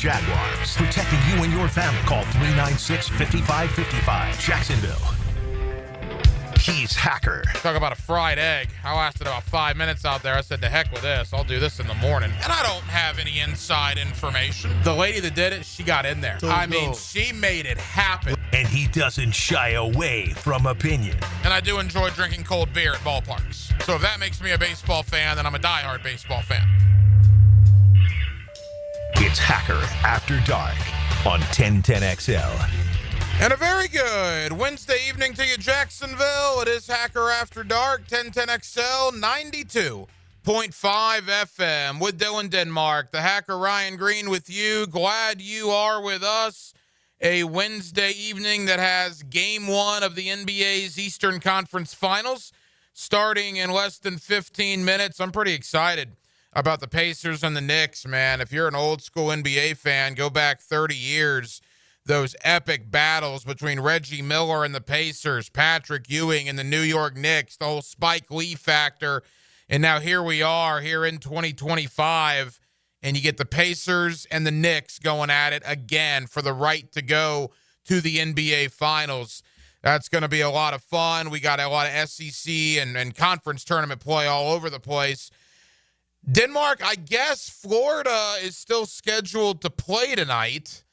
Jaguars. Protecting you and your family. Call 396-5555. Jacksonville. He's Hacker. Talk about a fried egg. I lasted about 5 minutes out there. I said, to heck with this. I'll do this in the morning. And I don't have any inside information. The lady that did it, she got in there. She made it happen. And he doesn't shy away from opinion. And I do enjoy drinking cold beer at ballparks. So if that makes me a baseball fan, then I'm a diehard baseball fan. It's Hacker After Dark on 1010XL. And a very good Wednesday evening to you, Jacksonville. It is Hacker After Dark, 1010XL, 92.5 FM with Dylan Denmark. The Hacker Ryan Green with you. Glad you are with us. A Wednesday evening that has Game 1 of the NBA's Eastern Conference Finals starting in less than 15 minutes. I'm pretty excited about the Pacers and the Knicks, man. If you're an old school NBA fan, go back 30 years. Those epic battles between Reggie Miller and the Pacers, Patrick Ewing and the New York Knicks, the whole Spike Lee factor. And now here we are here in 2025, and you get the Pacers and the Knicks going at it again for the right to go to the NBA Finals. That's going to be a lot of fun. We got a lot of SEC and conference tournament play all over the place. Denmark, I guess Florida is still scheduled to play tonight.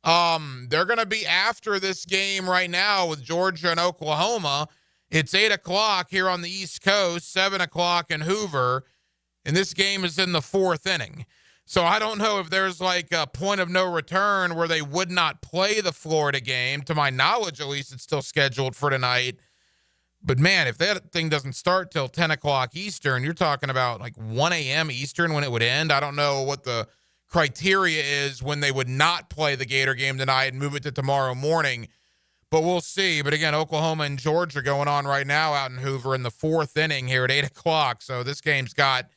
They're going to be after this game right now with Georgia and Oklahoma. It's 8 o'clock here on the East Coast, 7 o'clock in Hoover, and this game is in the fourth inning. So I don't know if there's like a point of no return where they would not play the Florida game. To my knowledge, at least, it's still scheduled for tonight. But, man, if that thing doesn't start till 10 o'clock Eastern, you're talking about like 1 a.m. Eastern when it would end. I don't know what the criteria is when they would not play the Gator game tonight and move it to tomorrow morning, but we'll see. But again, Oklahoma and Georgia going on right now out in Hoover in the fourth inning here at 8 o'clock. So this game's got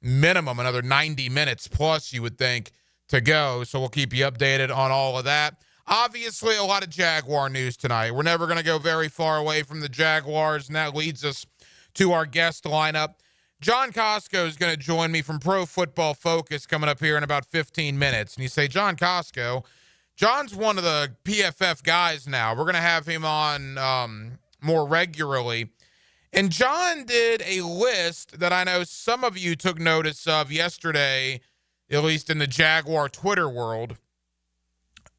minimum another 90 minutes plus, you would think, to go. So we'll keep you updated on all of that. Obviously, a lot of Jaguar news tonight. We're never going to go very far away from the Jaguars, and that leads us to our guest lineup. John Costco is going to join me from Pro Football Focus coming up here in about 15 minutes. And you say, John Costco, John's one of the PFF guys now. We're going to have him on more regularly. And John did a list that I know some of you took notice of yesterday, at least in the Jaguar Twitter world.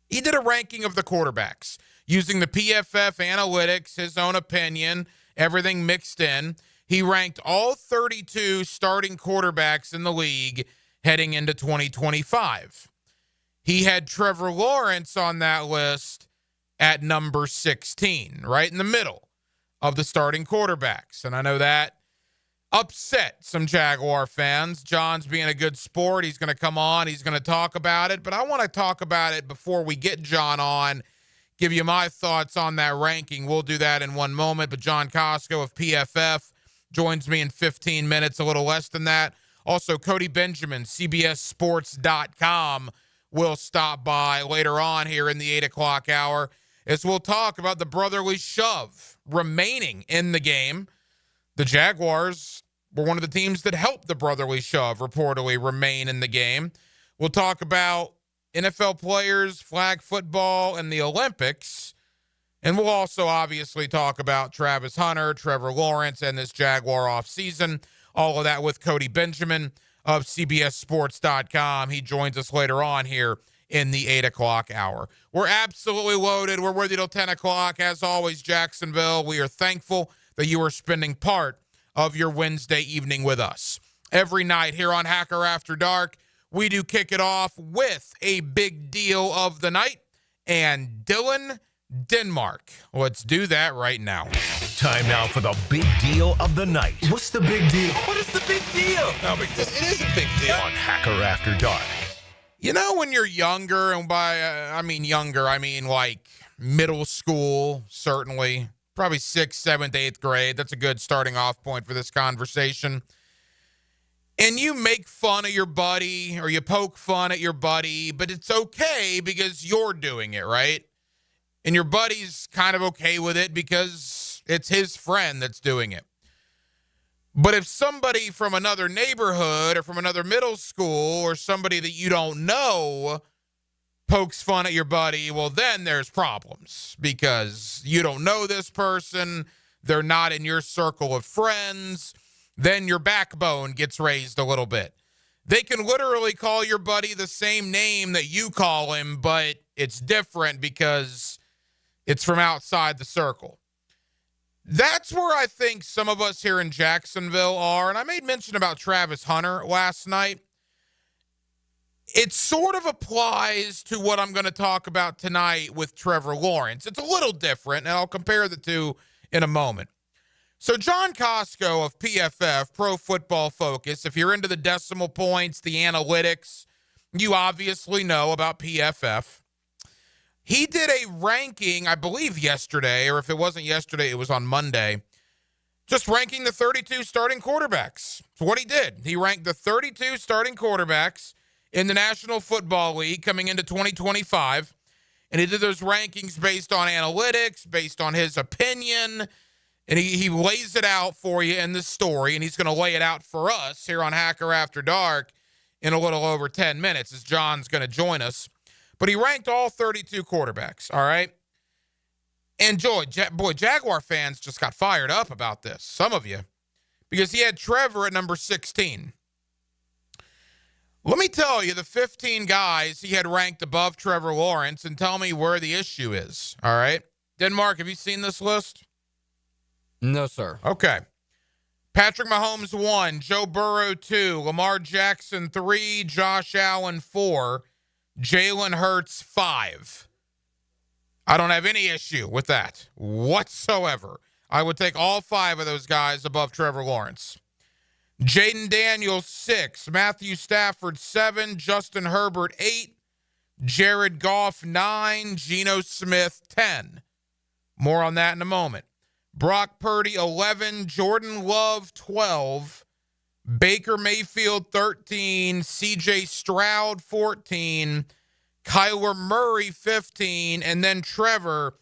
He did a ranking of the quarterbacks using the PFF analytics, his own opinion, everything mixed in. He ranked all 32 starting quarterbacks in the league heading into 2025. He had Trevor Lawrence on that list at number 16, right in the middle of the starting quarterbacks. And I know that upset some Jaguar fans. John's being a good sport. He's going to come on. He's going to talk about it. But I want to talk about it before we get John on, give you my thoughts on that ranking. We'll do that in one moment. But John Costco of PFF joins me in 15 minutes, a little less than that. Also, Cody Benjamin, CBSSports.com, will stop by later on here in the 8 o'clock hour as we'll talk about the brotherly shove remaining in the game. The Jaguars were one of the teams that helped the brotherly shove reportedly remain in the game. We'll talk about NFL players, flag football, and the Olympics. And we'll also obviously talk about Travis Hunter, Trevor Lawrence, and this Jaguar offseason. All of that with Cody Benjamin of CBSSports.com. He joins us later on here in the 8 o'clock hour. We're absolutely loaded. We're with you till 10 o'clock. As always, Jacksonville, we are thankful that you are spending part of your Wednesday evening with us. Every night here on Hacker After Dark, we do kick it off with a big deal of the night. And Dylan Denmark. Let's do that right now. Time now for the big deal of the night. What's the big deal? What is the big deal? No, because it is a big deal. On Hacker After Dark. You know, when you're younger, and by I mean like middle school, certainly, probably 6th, 7th, 8th grade. That's a good starting off point for this conversation. And you make fun of your buddy or you poke fun at your buddy, but it's okay because you're doing it, right? And your buddy's kind of okay with it because it's his friend that's doing it. But if somebody from another neighborhood or from another middle school or somebody that you don't know pokes fun at your buddy, well, then there's problems because you don't know this person. They're not in your circle of friends. Then your backbone gets raised a little bit. They can literally call your buddy the same name that you call him, but it's different because it's from outside the circle. That's where I think some of us here in Jacksonville are, and I made mention about Travis Hunter last night. It sort of applies to what I'm going to talk about tonight with Trevor Lawrence. It's a little different, and I'll compare the two in a moment. So John Costco of PFF, Pro Football Focus, if you're into the decimal points, the analytics, you obviously know about PFF. He did a ranking, I believe yesterday, or if it wasn't yesterday, it was on Monday, just ranking the 32 starting quarterbacks. So what he did, he ranked the 32 starting quarterbacks in the National Football League coming into 2025, and he did those rankings based on analytics, based on his opinion, and he lays it out for you in this story, and he's going to lay it out for us here on Hacker After Dark in a little over 10 minutes as John's going to join us. But he ranked all 32 quarterbacks, all right? And Jaguar fans just got fired up about this, some of you, because he had Trevor at number 16. Let me tell you the 15 guys he had ranked above Trevor Lawrence and tell me where the issue is, all right? Denmark, have you seen this list? No, sir. Okay. Patrick Mahomes 1, Joe Burrow 2, Lamar Jackson 3, Josh Allen 4, Jalen Hurts 5. I don't have any issue with that whatsoever. I would take all 5 of those guys above Trevor Lawrence. Jaden Daniels 6, Matthew Stafford 7, Justin Herbert 8, Jared Goff 9, Geno Smith 10. More on that in a moment. Brock Purdy 11, Jordan Love 12, Baker Mayfield 13, CJ Stroud 14, Kyler Murray 15, and then Trevor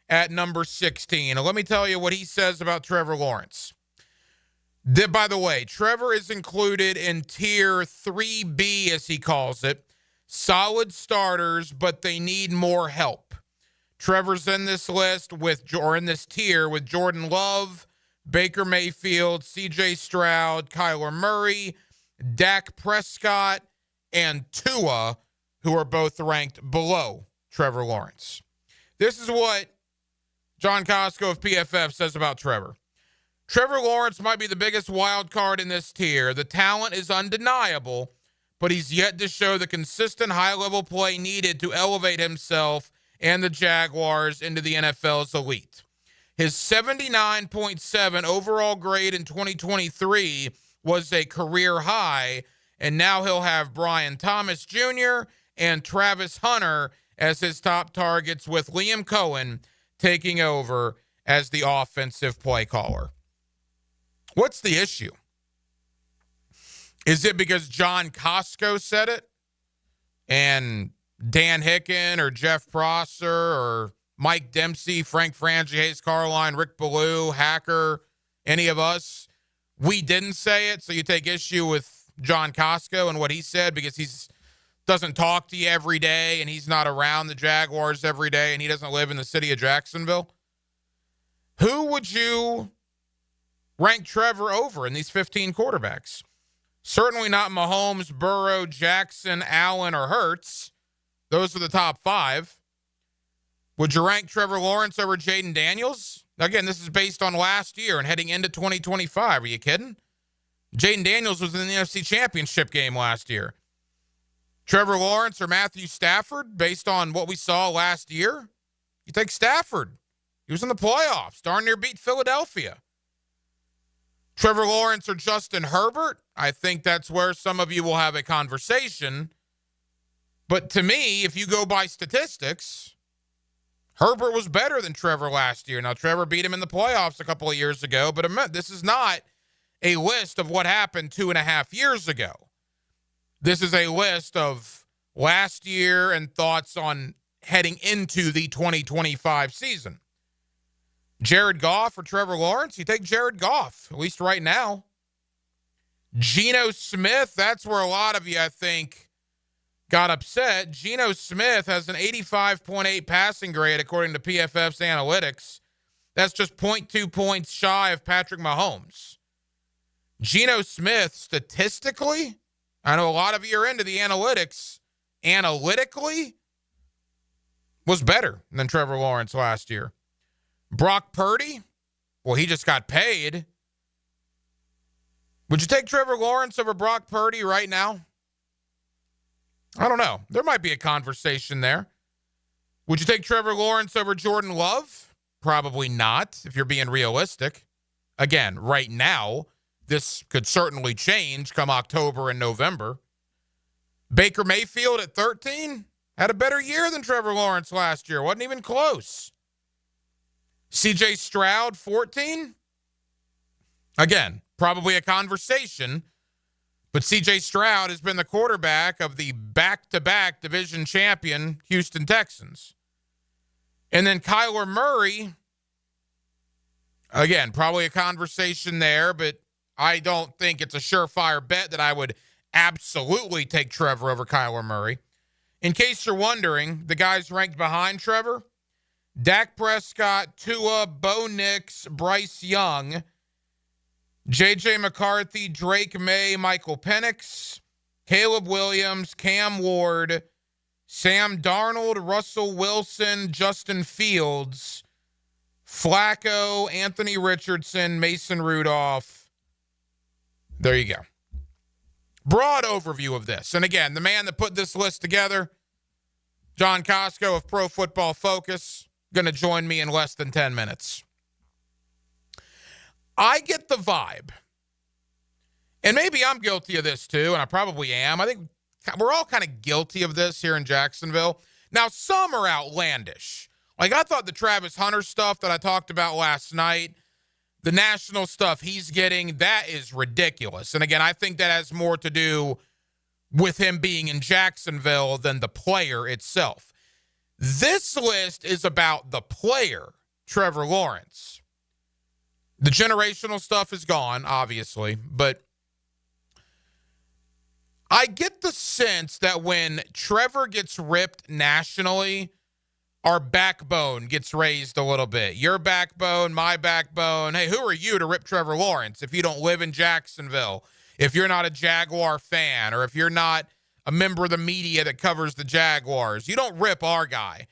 at number 16. Now, let me tell you what he says about Trevor Lawrence. By the way, Trevor is included in tier 3B, as he calls it. Solid starters, but they need more help. Trevor's in this list in this tier with Jordan Love, Baker Mayfield, CJ Stroud, Kyler Murray, Dak Prescott, and Tua, who are both ranked below Trevor Lawrence. This is what John Costco of PFF says about Trevor. Trevor Lawrence might be the biggest wild card in this tier. The talent is undeniable, but he's yet to show the consistent high-level play needed to elevate himself and the Jaguars into the NFL's elite. His 79.7 overall grade in 2023 was a career high, and now he'll have Brian Thomas Jr. and Travis Hunter as his top targets, with Liam Cohen taking over as the offensive play caller. What's the issue? Is it because John Costco said it and Dan Hicken or Jeff Prosser or Mike Dempsey, Frank Frangie, Hayes Carline, Rick Ballou, Hacker, any of us, we didn't say it, so you take issue with John Costco and what he said because he doesn't talk to you every day and he's not around the Jaguars every day and he doesn't live in the city of Jacksonville? Who would you rank Trevor over in these 15 quarterbacks? Certainly not Mahomes, Burrow, Jackson, Allen, or Hurts. Those are the top 5. Would you rank Trevor Lawrence over Jaden Daniels? Again, this is based on last year and heading into 2025. Are you kidding? Jaden Daniels was in the NFC Championship game last year. Trevor Lawrence or Matthew Stafford, based on what we saw last year? You take Stafford. He was in the playoffs, darn near beat Philadelphia. Trevor Lawrence or Justin Herbert? I think that's where some of you will have a conversation. But to me, if you go by statistics, Herbert was better than Trevor last year. Now, Trevor beat him in the playoffs a couple of years ago, but this is not a list of what happened 2.5 years ago. This is a list of last year and thoughts on heading into the 2025 season. Jared Goff or Trevor Lawrence? You take Jared Goff, at least right now. Geno Smith, that's where a lot of you, I think, got upset. Geno Smith has an 85.8 passing grade according to PFF's analytics. That's just 0.2 points shy of Patrick Mahomes. Geno Smith, statistically, I know a lot of you are into the analytics, analytically, was better than Trevor Lawrence last year. Brock Purdy, well, he just got paid. Would you take Trevor Lawrence over Brock Purdy right now? I don't know. There might be a conversation there. Would you take Trevor Lawrence over Jordan Love? Probably not, if you're being realistic. Again, right now, this could certainly change come October and November. Baker Mayfield at 13 had a better year than Trevor Lawrence last year. Wasn't even close. CJ Stroud, 14. Again, probably a conversation, but CJ Stroud has been the quarterback of the back-to-back division champion Houston Texans. And then Kyler Murray, again, probably a conversation there, but I don't think it's a surefire bet that I would absolutely take Trevor over Kyler Murray. In case you're wondering, the guys ranked behind Trevor, Dak Prescott, Tua, Bo Nix, Bryce Young, J.J. McCarthy, Drake May, Michael Penix, Caleb Williams, Cam Ward, Sam Darnold, Russell Wilson, Justin Fields, Flacco, Anthony Richardson, Mason Rudolph. There you go. Broad overview of this. And again, the man that put this list together, John Costco of Pro Football Focus, going to join me in less than 10 minutes. I get the vibe, and maybe I'm guilty of this too, and I probably am. I think we're all kind of guilty of this here in Jacksonville. Now, some are outlandish. Like, I thought the Travis Hunter stuff that I talked about last night, the national stuff he's getting, that is ridiculous. And again, I think that has more to do with him being in Jacksonville than the player itself. This list is about the player, Trevor Lawrence. The generational stuff is gone, obviously, but I get the sense that when Trevor gets ripped nationally, our backbone gets raised a little bit. Your backbone, my backbone. Hey, who are you to rip Trevor Lawrence if you don't live in Jacksonville, if you're not a Jaguar fan, or if you're not a member of the media that covers the Jaguars? You don't rip our guy.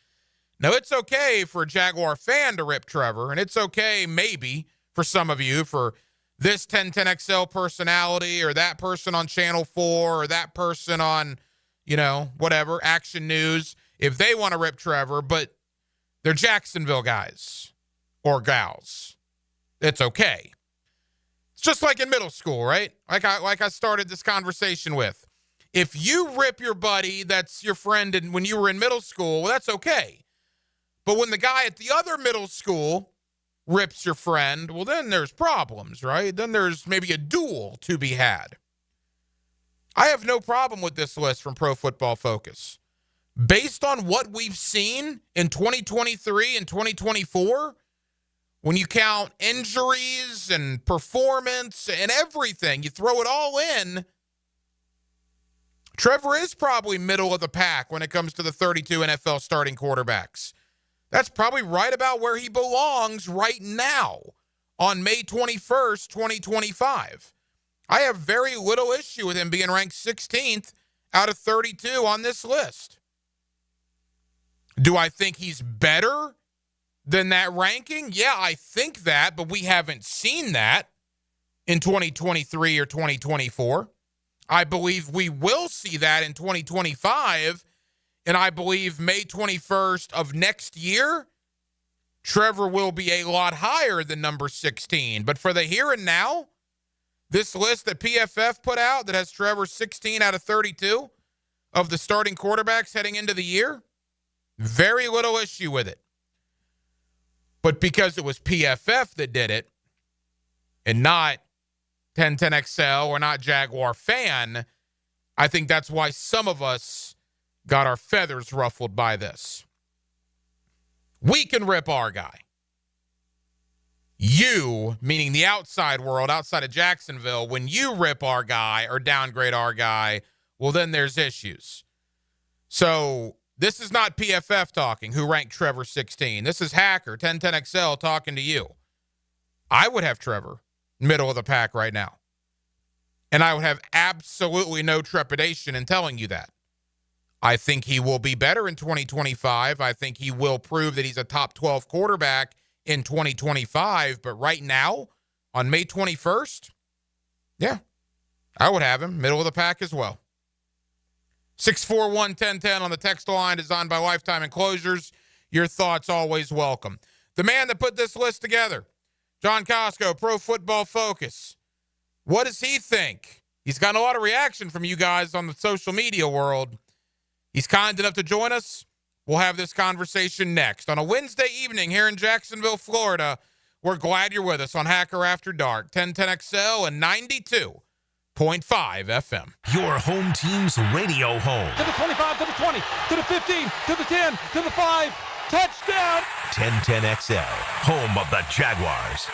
Now, it's okay for a Jaguar fan to rip Trevor, and it's okay maybe for some of you, for this 1010XL personality or that person on Channel 4 or that person on, whatever, Action News, if they want to rip Trevor, but they're Jacksonville guys or gals. It's okay. It's just like in middle school, right? Like I started this conversation with. If you rip your buddy that's your friend and when you were in middle school, well, that's okay. But when the guy at the other middle school rips your friend, well, then there's problems, right? Then there's maybe a duel to be had. I have no problem with this list from Pro Football Focus. Based on what we've seen in 2023 and 2024, when you count injuries and performance and everything, you throw it all in, Trevor is probably middle of the pack when it comes to the 32 NFL starting quarterbacks. That's probably right about where he belongs right now on May 21st, 2025. I have very little issue with him being ranked 16th out of 32 on this list. Do I think he's better than that ranking? Yeah, I think that, but we haven't seen that in 2023 or 2024. I believe we will see that in 2025. And I believe May 21st of next year, Trevor will be a lot higher than number 16. But for the here and now, this list that PFF put out that has Trevor 16 out of 32 of the starting quarterbacks heading into the year, very little issue with it. But because it was PFF that did it and not 1010XL or not Jaguar fan, I think that's why some of us got our feathers ruffled by this. We can rip our guy. You, meaning the outside world, outside of Jacksonville, when you rip our guy or downgrade our guy, well, then there's issues. So this is not PFF talking, who ranked Trevor 16. This is Hacker, 1010XL, talking to you. I would have Trevor middle of the pack right now. And I would have absolutely no trepidation in telling you that. I think he will be better in 2025. I think he will prove that he's a top 12 quarterback in 2025. But right now, on May 21st, yeah, I would have him middle of the pack as well. 641-1010 on the text line, designed by Lifetime Enclosures. Your thoughts always welcome. The man that put this list together, John Costco, Pro Football Focus. What does he think? He's gotten a lot of reaction from you guys on the social media world. He's kind enough to join us. We'll have this conversation next. On a Wednesday evening here in Jacksonville, Florida, we're glad you're with us on Hacker After Dark, 1010XL and 92.5 FM. Your home team's radio home. To the 25, to the 20, to the 15, to the 10, to the 5. Touchdown! 1010XL, home of the Jaguars.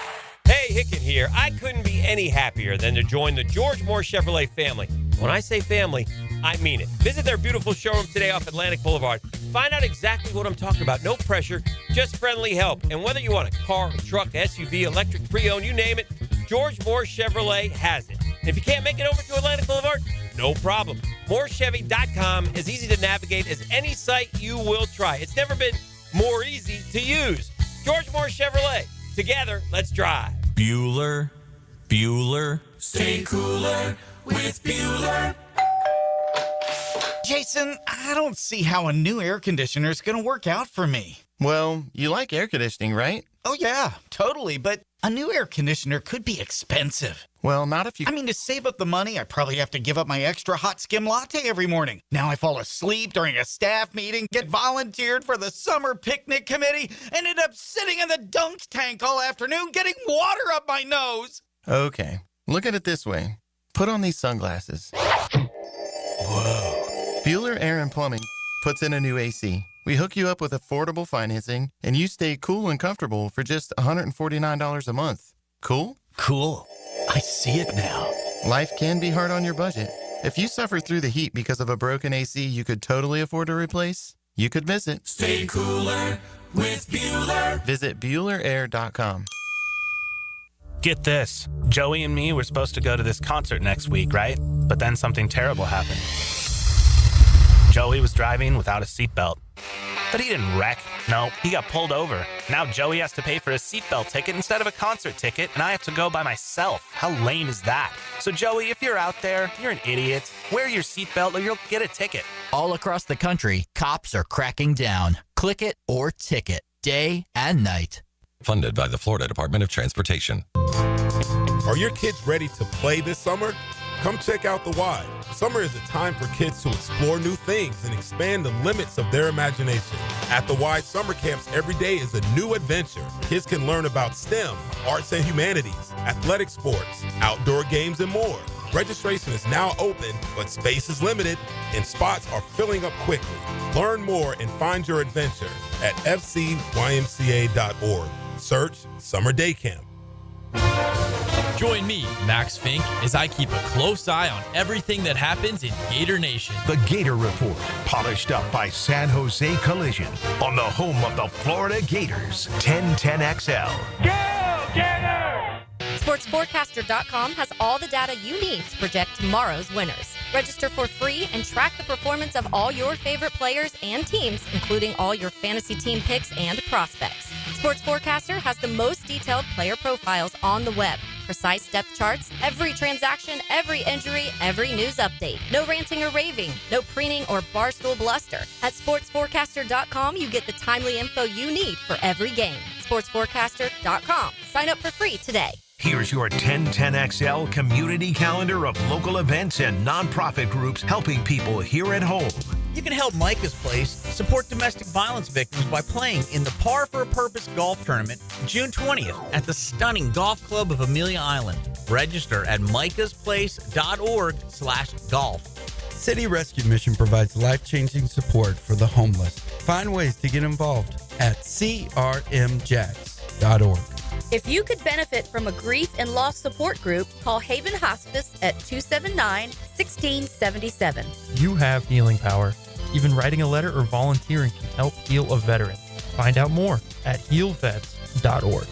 Hey, Hicken here. I couldn't be any happier than to join the George Moore Chevrolet family. When I say family, I mean it. Visit their beautiful showroom today off Atlantic Boulevard. Find out exactly what I'm talking about. No pressure, just friendly help. And whether you want a car, a truck, SUV, electric, pre-owned, you name it, George Moore Chevrolet has it. And if you can't make it over to Atlantic Boulevard, no problem. MooreChevy.com is easy to navigate as any site you will try. It's never been more easy to use. George Moore Chevrolet. Together, let's drive. Bueller, stay cooler with Bueller. Jason, I don't see how a new air conditioner is going to work out for me. Well, you like air conditioning, right? Oh, yeah, totally. But a new air conditioner could be expensive. Well, not if you... I mean, to save up the money, I probably have to give up my extra hot skim latte every morning. Now I fall asleep during a staff meeting, get volunteered for the summer picnic committee, and end up sitting in the dunk tank all afternoon getting water up my nose. Okay, look at it this way. Put on these sunglasses. Whoa. Bueller Air and Plumbing puts in a new AC. We hook you up with affordable financing, and you stay cool and comfortable for just $149 a month. Cool? Cool. I see it now. Life can be hard on your budget. If you suffer through the heat because of a broken AC you could totally afford to replace, you could visit Stay cooler with Bueller. Visit BuellerAir.com. Get this. Joey and me were supposed to go to this concert next week, right? But then something terrible happened. Joey was driving without a seatbelt. But he didn't wreck. No, he got pulled over. Now Joey has to pay for a seatbelt ticket instead of a concert ticket, and I have to go by myself. How lame is that? So Joey, if you're out there, you're an idiot. Wear your seatbelt or you'll get a ticket. All across the country, cops are cracking down. Click it or ticket, day and night. Funded by the Florida Department of Transportation. Are your kids ready to play this summer? Come check out The Y. Summer is a time for kids to explore new things and expand the limits of their imagination. At The Y Summer Camps, every day is a new adventure. Kids can learn about STEM, arts and humanities, athletic sports, outdoor games, and more. Registration is now open, but space is limited, and spots are filling up quickly. Learn more and find your adventure at fcymca.org. Search Summer Day Camp. Join me, Max Fink, as I keep a close eye on everything that happens in Gator Nation. The Gator Report, polished up by San Jose Collision, on the home of the Florida Gators, 1010XL. Go, Gators! SportsForecaster.com has all the data you need to project tomorrow's winners. Register for free and track the performance of all your favorite players and teams, including all your fantasy team picks and prospects. Sports Forecaster has the most detailed player profiles on the web. Precise depth charts, every transaction, every injury, every news update. No ranting or raving, no preening or barstool bluster. At SportsForecaster.com, you get the timely info you need for every game. SportsForecaster.com. Sign up for free today. Here's your 1010XL community calendar of local events and nonprofit groups helping people here at home. You can help Micah's Place support domestic violence victims by playing in the Par for a Purpose golf tournament June 20th at the stunning Golf Club of Amelia Island. Register at micahsplace.org/golf. City Rescue Mission provides life-changing support for the homeless. Find ways to get involved at crmjax.org. If you could benefit from a grief and loss support group, call Haven Hospice at 279-1677. You have healing power. Even writing a letter or volunteering can help heal a veteran. Find out more at healvets.org.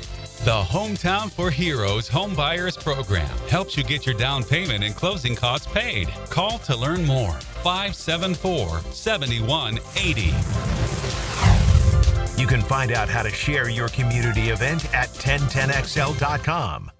The Hometown for Heroes Home Buyers Program helps you get your down payment and closing costs paid. Call to learn more. 574-7180. You can find out how to share your community event at 1010xl.com.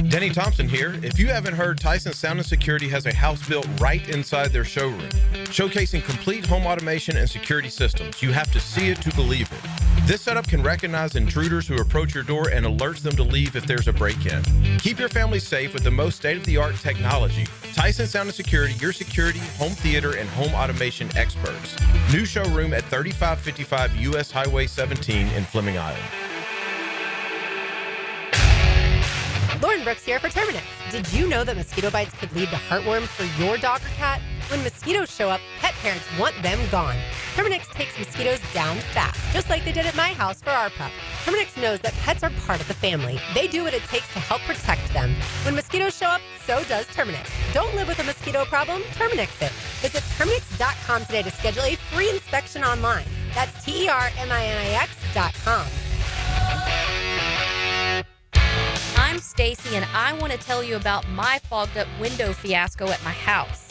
Denny Thompson here. If you haven't heard, Tyson Sound and Security has a house built right inside their showroom, showcasing complete home automation and security systems. You have to see it to believe it. This setup can recognize intruders who approach your door and alerts them to leave if there's a break-in. Keep your family safe with the most state-of-the-art technology. Tyson Sound and Security, your security, home theater, and home automation experts. New showroom at 3555 U.S. Highway 17 in Fleming Island. Lauren Brooks here for Terminix. Did you know that mosquito bites could lead to heartworms for your dog or cat? When mosquitoes show up, pet parents want them gone. Terminix takes mosquitoes down fast, just like they did at my house for our pup. Terminix knows that pets are part of the family. They do what it takes to help protect them. When mosquitoes show up, so does Terminix. Don't live with a mosquito problem, Terminix it. Visit Terminix.com today to schedule a free inspection online. That's TerMinix.com. I'm Stacy, and I want to tell you about my fogged up window fiasco at my house.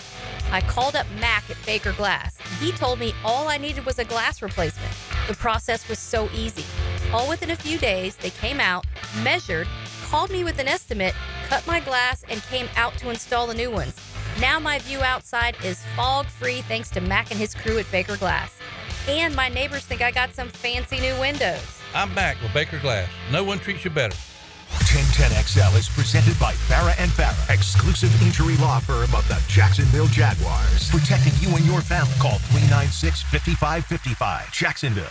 I called up Mac at Baker Glass. He told me all I needed was a glass replacement. The process was so easy. All within a few days, they came out, measured, called me with an estimate, cut my glass, and came out to install the new ones. Now my view outside is fog-free thanks to Mac and his crew at Baker Glass. And my neighbors think I got some fancy new windows. I'm back with Baker Glass. No one treats you better. 1010XL is presented by Farrah & Farrah, exclusive injury law firm of the Jacksonville Jaguars. Protecting you and your family. Call 396-5555. Jacksonville.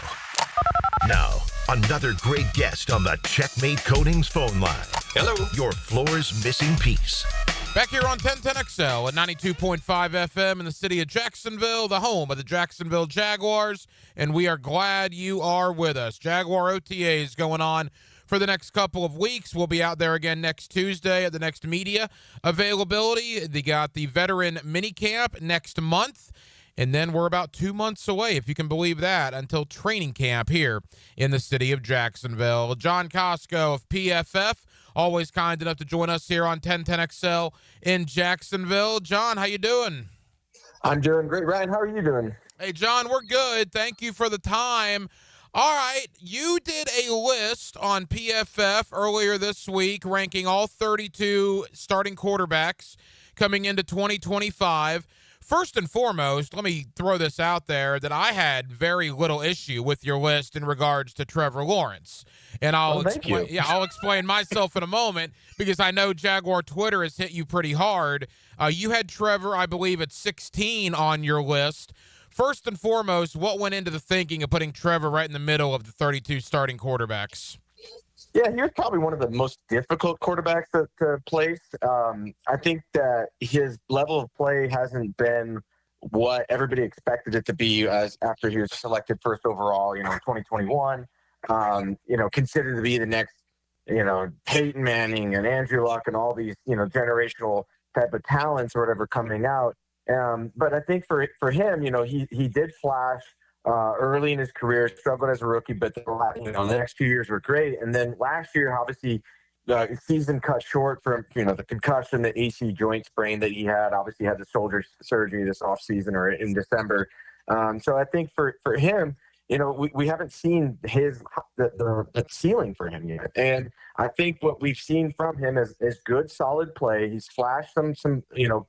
Now, another great guest on the Checkmate Coatings phone line. Hello. Your floor's missing piece. Back here on 1010XL at 92.5 FM in the city of Jacksonville, the home of the Jacksonville Jaguars, and we are glad you are with us. Jaguar OTAs going on for the next couple of weeks. We'll be out there again next Tuesday at the next media availability. They got the veteran minicamp next month, and then we're about 2 months away, if you can believe that, until training camp here in the city of Jacksonville. John Costco of PFF, always kind enough to join us here on 1010XL in Jacksonville. John, how you doing? I'm doing great. Ryan, how are you doing? Hey, John, we're good. Thank you for the time. All right, you did a list on PFF earlier this week ranking all 32 starting quarterbacks coming into 2025. First and foremost, let me throw this out there that I had very little issue with your list in regards to Trevor Lawrence. And I'll explain myself in a moment because I know Jaguar Twitter has hit you pretty hard. You had Trevor, I believe, at 16 on your list. First and foremost, what went into the thinking of putting Trevor right in the middle of the 32 starting quarterbacks? Yeah, he was probably one of the most difficult quarterbacks to place. I think that his level of play hasn't been what everybody expected it to be as after he was selected first overall, in 2021. Considered to be the next, Peyton Manning and Andrew Luck and all these, generational type of talents or whatever coming out. But I think for him, he did flash early in his career, struggled as a rookie, but the next few years were great. And then last year, obviously, the season cut short from, the concussion, the AC joint sprain that he had. Obviously, had the shoulder surgery this offseason or in December. So I think for him, we haven't seen the ceiling for him yet. And I think what we've seen from him is good, solid play. He's flashed some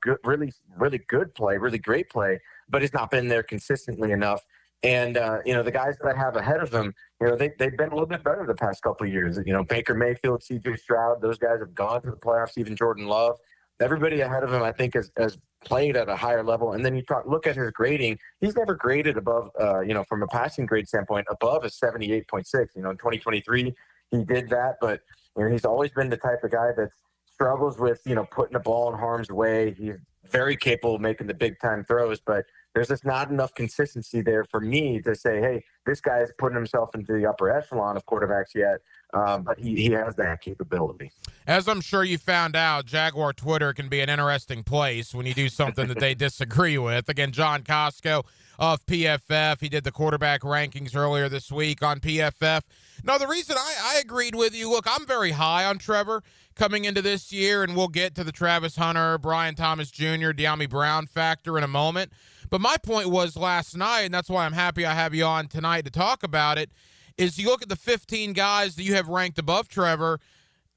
good, really, really good play, really great play, but he's not been there consistently enough. And, the guys that I have ahead of him, they've been a little bit better the past couple of years. Baker Mayfield, C.J. Stroud, those guys have gone to the playoffs, even Jordan Love. Everybody ahead of him, I think, has played at a higher level. And then look at his grading. He's never graded above, from a passing grade standpoint, above a 78.6. In 2023, he did that. But, he's always been the type of guy that struggles with, putting the ball in harm's way. He's very capable of making the big-time throws. But there's just not enough consistency there for me to say, hey, this guy is putting himself into the upper echelon of quarterbacks yet. But he has that capability. As I'm sure you found out, Jaguar Twitter can be an interesting place when you do something that they disagree with. Again, John Costco of PFF. He did the quarterback rankings earlier this week on PFF. No, the reason I agreed with you, look, I'm very high on Trevor coming into this year, and we'll get to the Travis Hunter, Brian Thomas Jr., De'Ami Brown factor in a moment. But my point was last night, and that's why I'm happy I have you on tonight to talk about it, is you look at the 15 guys that you have ranked above Trevor,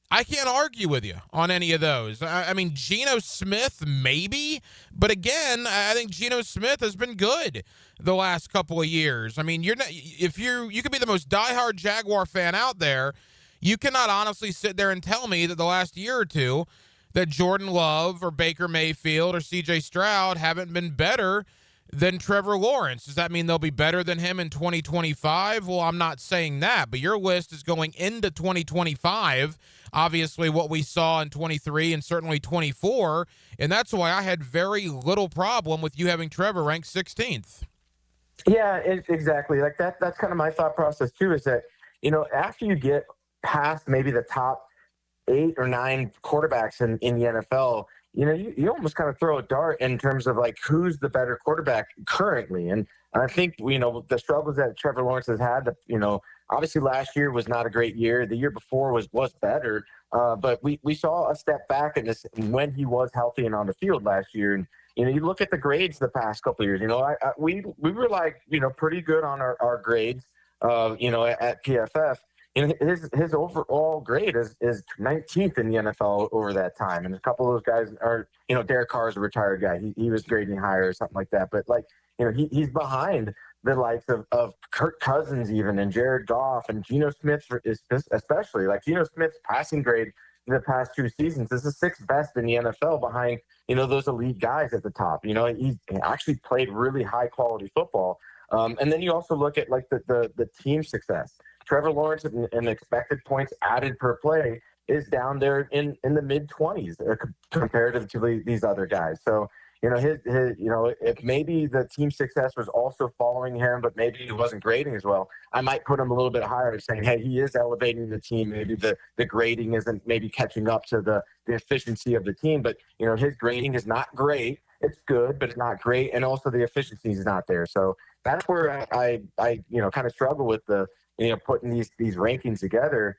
I can't argue with you on any of those. I mean, Geno Smith, maybe. But again, I think Geno Smith has been good the last couple of years. I mean, you could be the most diehard Jaguar fan out there. You cannot honestly sit there and tell me that the last year or two that Jordan Love or Baker Mayfield or C.J. Stroud haven't been better than Trevor Lawrence. Does that mean they'll be better than him in 2025? Well, I'm not saying that, but your list is going into 2025. Obviously, what we saw in 23 and certainly 24, and that's why I had very little problem with you having Trevor ranked 16th. Yeah, exactly. Like that's kind of my thought process too, is that, after you get past maybe the top 8 or 9 quarterbacks in the NFL, you almost kind of throw a dart in terms of like who's the better quarterback currently. And I think, the struggles that Trevor Lawrence has had, obviously last year was not a great year. The year before was better. But we saw a step back in this when he was healthy and on the field last year. And, you look at the grades the past couple of years, we were like, pretty good on our grades, at PFF. His overall grade is 19th in the NFL over that time. And a couple of those guys are, Derek Carr is a retired guy. He was grading higher or something like that. But he's behind the likes of Kirk Cousins even, and Jared Goff, and Geno Smith especially. Like Geno Smith's passing grade in the past 2 seasons is the 6th best in the NFL behind, those elite guys at the top. He's actually played really high quality football. And then you also look at like the team success. Trevor Lawrence and expected points added per play is down there in the mid-20s comparative to these other guys. So, if maybe the team success was also following him, but maybe he wasn't grading as well, I might put him a little bit higher, saying, hey, he is elevating the team. Maybe the grading isn't maybe catching up to the efficiency of the team, but, his grading is not great. It's good, but it's not great. And also the efficiency is not there. So that's where I kind of struggle with putting these rankings together.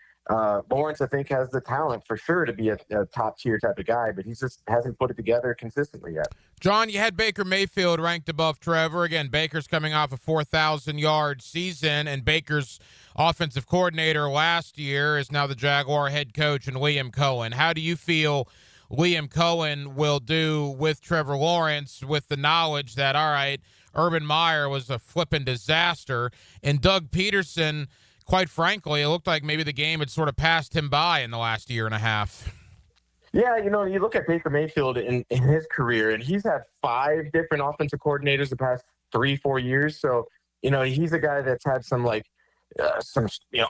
Lawrence, I think, has the talent for sure to be a top tier type of guy, but he just hasn't put it together consistently yet. John, you had Baker Mayfield ranked above Trevor. Again, Baker's coming off a 4,000-yard season, and Baker's offensive coordinator last year is now the Jaguar head coach and Liam Cohen. How do you feel Liam Cohen will do with Trevor Lawrence with the knowledge that, all right, Urban Meyer was a flipping disaster, and Doug Peterson, quite frankly, it looked like maybe the game had sort of passed him by in the last year and a half. Yeah, you look at Baker Mayfield in his career, and he's had 5 different offensive coordinators the past 3-4 years. So, he's a guy that's had some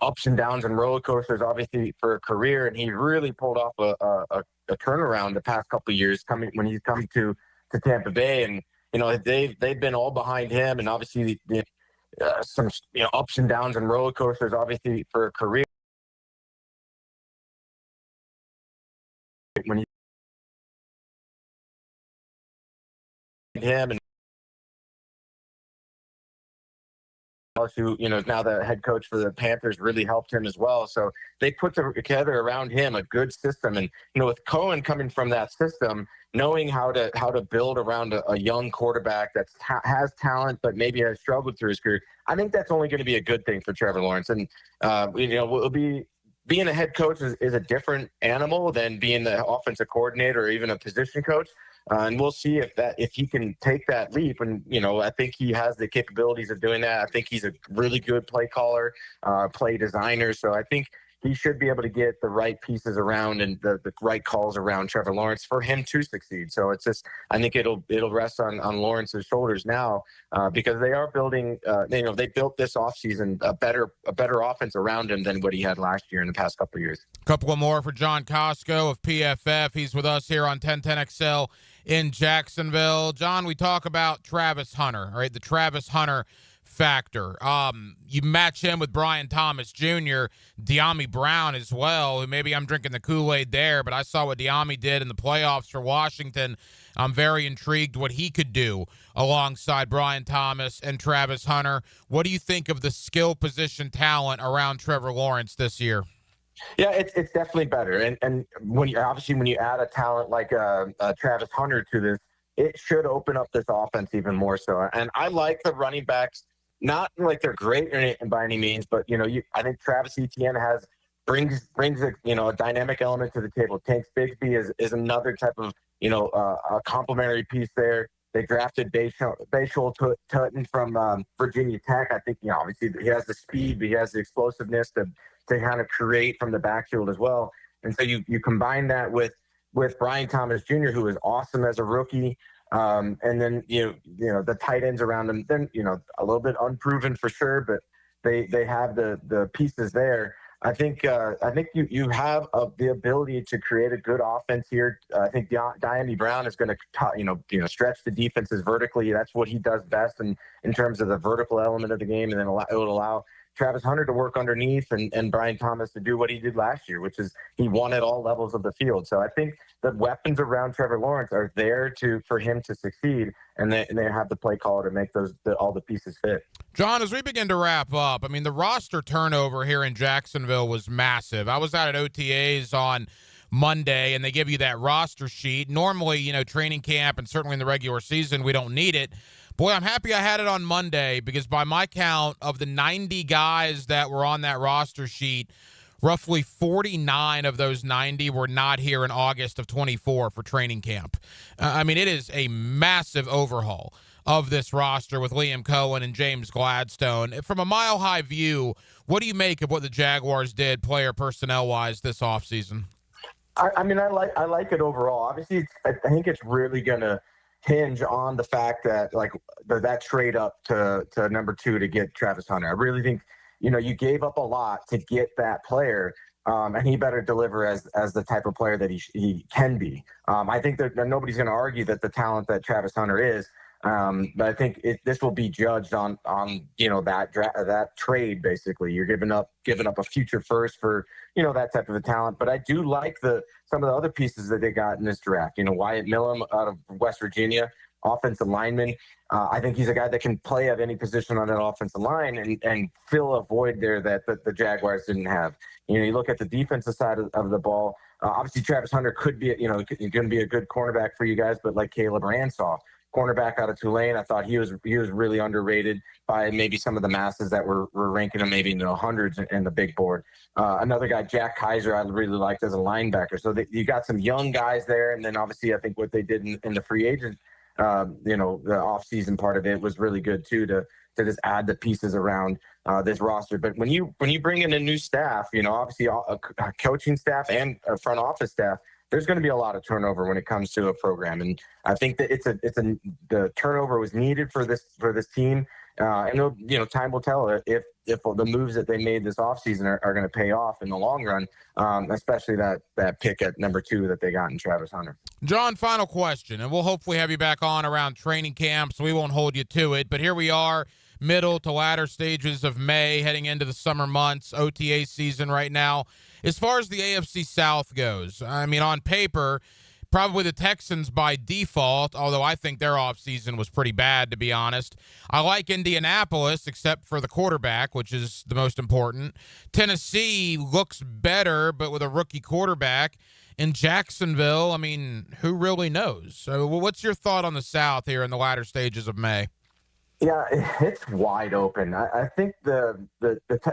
ups and downs and roller coasters, obviously, for a career, and he really pulled off a turnaround the past couple of years when he's come to Tampa Bay. And they've been all behind him, and obviously some ups and downs and roller coasters, obviously, for a career. When him and who is now the head coach for the Panthers really helped him as well. So they put together around him a good system, and with Cohen coming from that system, knowing how to build around a young quarterback that has talent but maybe has struggled through his career, I think that's only going to be a good thing for Trevor Lawrence. And will be. Being a head coach is a different animal than being the offensive coordinator or even a position coach. And we'll see if he can take that leap. And, I think he has the capabilities of doing that. I think he's a really good play caller, play designer. So I think he should be able to get the right pieces around and the right calls around Trevor Lawrence for him to succeed. So it's just, I think it'll rest on Lawrence's shoulders now because they are building, they built this offseason a better offense around him than what he had last year in the past couple of years. A couple of more for John Costco of PFF. He's with us here on 1010XL in Jacksonville. John, we talk about Travis Hunter, all right, the Travis Hunter factor. You match him with Brian Thomas Jr., De'Ami Brown as well, who maybe I'm drinking the Kool-Aid there, but I saw what De'Ami did in the playoffs for Washington. I'm very intrigued what he could do alongside Brian Thomas and Travis Hunter. What do you think of the skill position talent around Trevor Lawrence this year? Yeah, it's definitely better. And when you add a talent like Travis Hunter to this, it should open up this offense even more so. And I like the running backs, not like they're great by any means, but I think Travis Etienne brings a dynamic element to the table. Tanks Bigsby is another type of a complementary piece there. They drafted Bashul Tutton from Virginia Tech. I think obviously he has the speed, but he has the explosiveness to kind of create from the backfield as well. And so you combine that with Brian Thomas Jr., who is awesome as a rookie. And then, the tight ends around him, then, a little bit unproven for sure, but they have the pieces there. I think you have the ability to create a good offense here. I think De'Ami Brown is going to stretch the defenses vertically. That's what he does best in terms of the vertical element of the game. And then it would allow Travis Hunter to work underneath and Brian Thomas to do what he did last year, which is he won at all levels of the field. So I think the weapons around Trevor Lawrence are there for him to succeed, and they have the play caller to make all the pieces fit. John, as we begin to wrap up, I mean, the roster turnover here in Jacksonville was massive. I was out at OTAs on Monday, and they give you that roster sheet. Normally, training camp and certainly in the regular season, we don't need it. Boy, I'm happy I had it on Monday because by my count, of the 90 guys that were on that roster sheet, roughly 49 of those 90 were not here in August of 24 for training camp. I mean, it is a massive overhaul of this roster with Liam Cohen and James Gladstone. From a mile-high view, what do you make of what the Jaguars did player personnel-wise this offseason? I mean, I like it overall. Obviously, I think it's really going to hinge on the fact that that trade up to number 2 to get Travis Hunter. I really think you gave up a lot to get that player, and he better deliver as the type of player that he can be. I think that nobody's going to argue that the talent that Travis Hunter is, but I think this will be judged on that trade. Basically, you're giving up a future first for that type of a talent. But I do like some of the other pieces that they got in this draft. Wyatt Millam out of West Virginia, offensive lineman. I think he's a guy that can play at any position on that offensive line and fill a void there that the Jaguars didn't have. You look at the defensive side of the ball. Obviously, Travis Hunter could be, going to be a good cornerback for you guys, but like Caleb Ransaw, cornerback out of Tulane, I thought he was really underrated by maybe some of the masses that were ranking him maybe in the hundreds in the big board. Another guy, Jack Kaiser, I really liked as a linebacker. So you got some young guys there, and then obviously I think what they did in the free agent, the offseason part of it was really good too to just add the pieces around this roster. But when you bring in a new staff, obviously a coaching staff and a front office staff, there's going to be a lot of turnover when it comes to a program, and I think that the turnover was needed for this team, and time will tell if the moves that they made this offseason are going to pay off in the long run, especially that pick at number 2 that they got in Travis Hunter. John, final question, and we'll hopefully have you back on around training camp, so we won't hold you to it. But here we are, middle to latter stages of May, heading into the summer months, OTA season right now. As far as the AFC South goes, I mean, on paper, probably the Texans by default, although I think their offseason was pretty bad, to be honest. I like Indianapolis, except for the quarterback, which is the most important. Tennessee looks better, but with a rookie quarterback. In Jacksonville, I mean, who really knows? So what's your thought on the South here in the latter stages of May? Yeah, it's wide open. I think the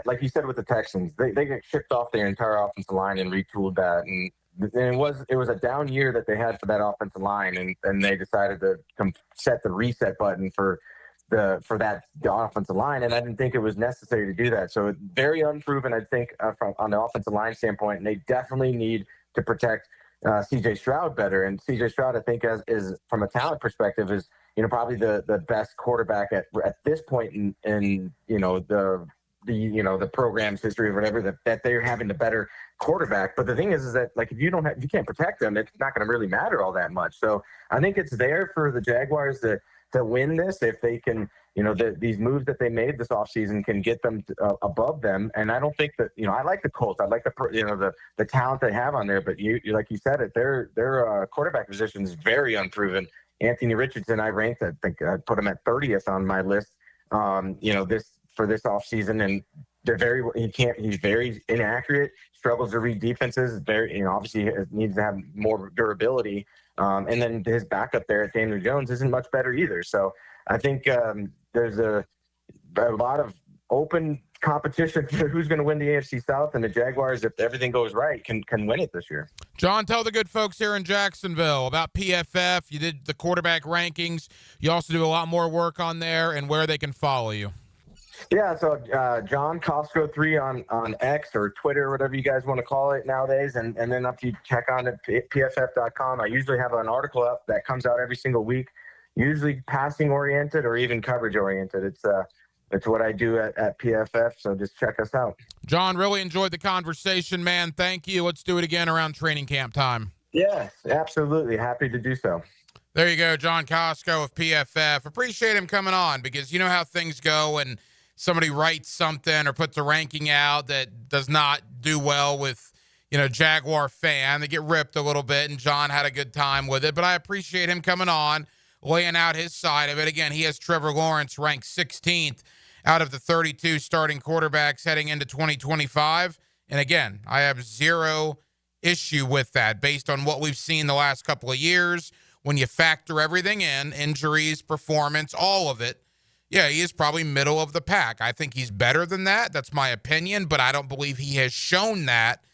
like you said with the Texans, they get shipped off their entire offensive line and retooled that, and it was a down year that they had for that offensive line, and they decided to set the reset button for the offensive line, and I didn't think it was necessary to do that. So very unproven, I think, on the offensive line standpoint, and they definitely need to protect C.J. Stroud better. And C.J. Stroud, I think, is from a talent perspective, is probably the best quarterback at this point in the program's history or whatever, that they're having the better quarterback. But the thing is that if you can't protect them, it's not going to really matter all that much. So I think it's there for the Jaguars to to win this if they can, these moves that they made this offseason can get them above them. And I don't think that, I like the Colts. I like the talent they have on there. But you like you said it, their quarterback position is very unproven. Anthony Richardson, I think I put him at 30th on my list. For this offseason, and he's very inaccurate, struggles to read defenses, obviously needs to have more durability. And then his backup there at Daniel Jones isn't much better either. So I think there's a lot of open competition for who's going to win the AFC South, and the Jaguars, if everything goes right, can win it this year. John, tell the good folks here in Jacksonville about PFF. You did the quarterback rankings. You also do a lot more work on there, and where they can follow you. Yeah, so John Costco 3 on X or Twitter, whatever you guys want to call it nowadays, and then if you check on it, pff.com, I usually have an article up that comes out every single week, usually passing oriented or even coverage oriented. It's what I do at PFF, so just check us out. John, really enjoyed the conversation, man. Thank you. Let's do it again around training camp time. Yes, absolutely. Happy to do so. There you go, John Costco of PFF. Appreciate him coming on because you know how things go and somebody writes something or puts a ranking out that does not do well with, Jaguar fan. They get ripped a little bit, and John had a good time with it. But I appreciate him coming on, laying out his side of it. Again, he has Trevor Lawrence ranked 16th out of the 32 starting quarterbacks heading into 2025. And again, I have zero issue with that based on what we've seen the last couple of years. When you factor everything in, injuries, performance, all of it, yeah, he is probably middle of the pack. I think he's better than that. That's my opinion, but I don't believe he has shown that.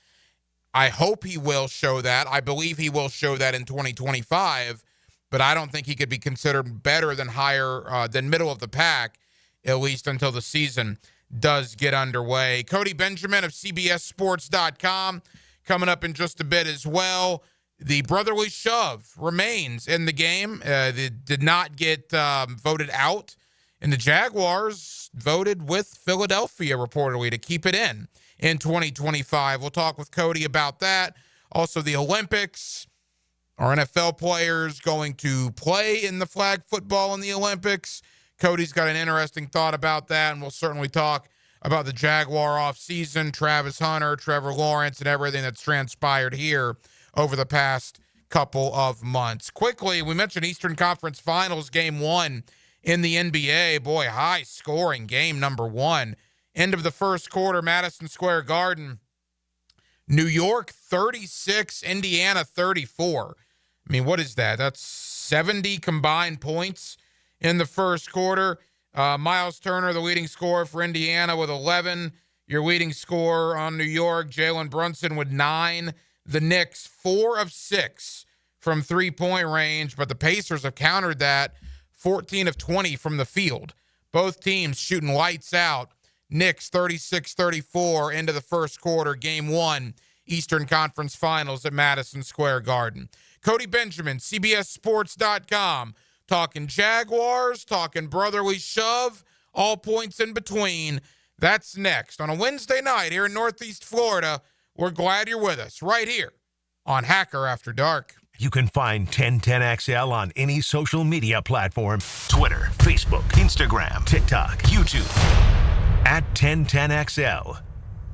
I hope he will show that. I believe he will show that in 2025, but I don't think he could be considered better than than middle of the pack, at least until the season does get underway. Cody Benjamin of CBSSports.com coming up in just a bit as well. The brotherly shove remains in the game. They did not get voted out. And the Jaguars voted with Philadelphia, reportedly, to keep it in 2025. We'll talk with Cody about that. Also, the Olympics. Are NFL players going to play in the flag football in the Olympics? Cody's got an interesting thought about that, and we'll certainly talk about the Jaguar offseason, Travis Hunter, Trevor Lawrence, and everything that's transpired here over the past couple of months. Quickly, we mentioned Eastern Conference Finals Game 1 in the NBA. Boy, high-scoring game number 1. End of the first quarter, Madison Square Garden. New York 36, Indiana 34. I mean, what is that? That's 70 combined points in the first quarter. Miles Turner, the leading scorer for Indiana with 11. Your leading scorer on New York, Jalen Brunson with 9. The Knicks, 4 of 6 from three-point range, but the Pacers have countered that, 14 of 20 from the field. Both teams shooting lights out. Knicks 36-34 into the first quarter, Game 1, Eastern Conference Finals at Madison Square Garden. Cody Benjamin, CBSSports.com, talking Jaguars, talking brotherly shove, all points in between. That's next on a Wednesday night here in Northeast Florida. We're glad you're with us right here on Hacker After Dark. You can find 1010XL on any social media platform: Twitter, Facebook, Instagram, TikTok, YouTube. At 1010XL.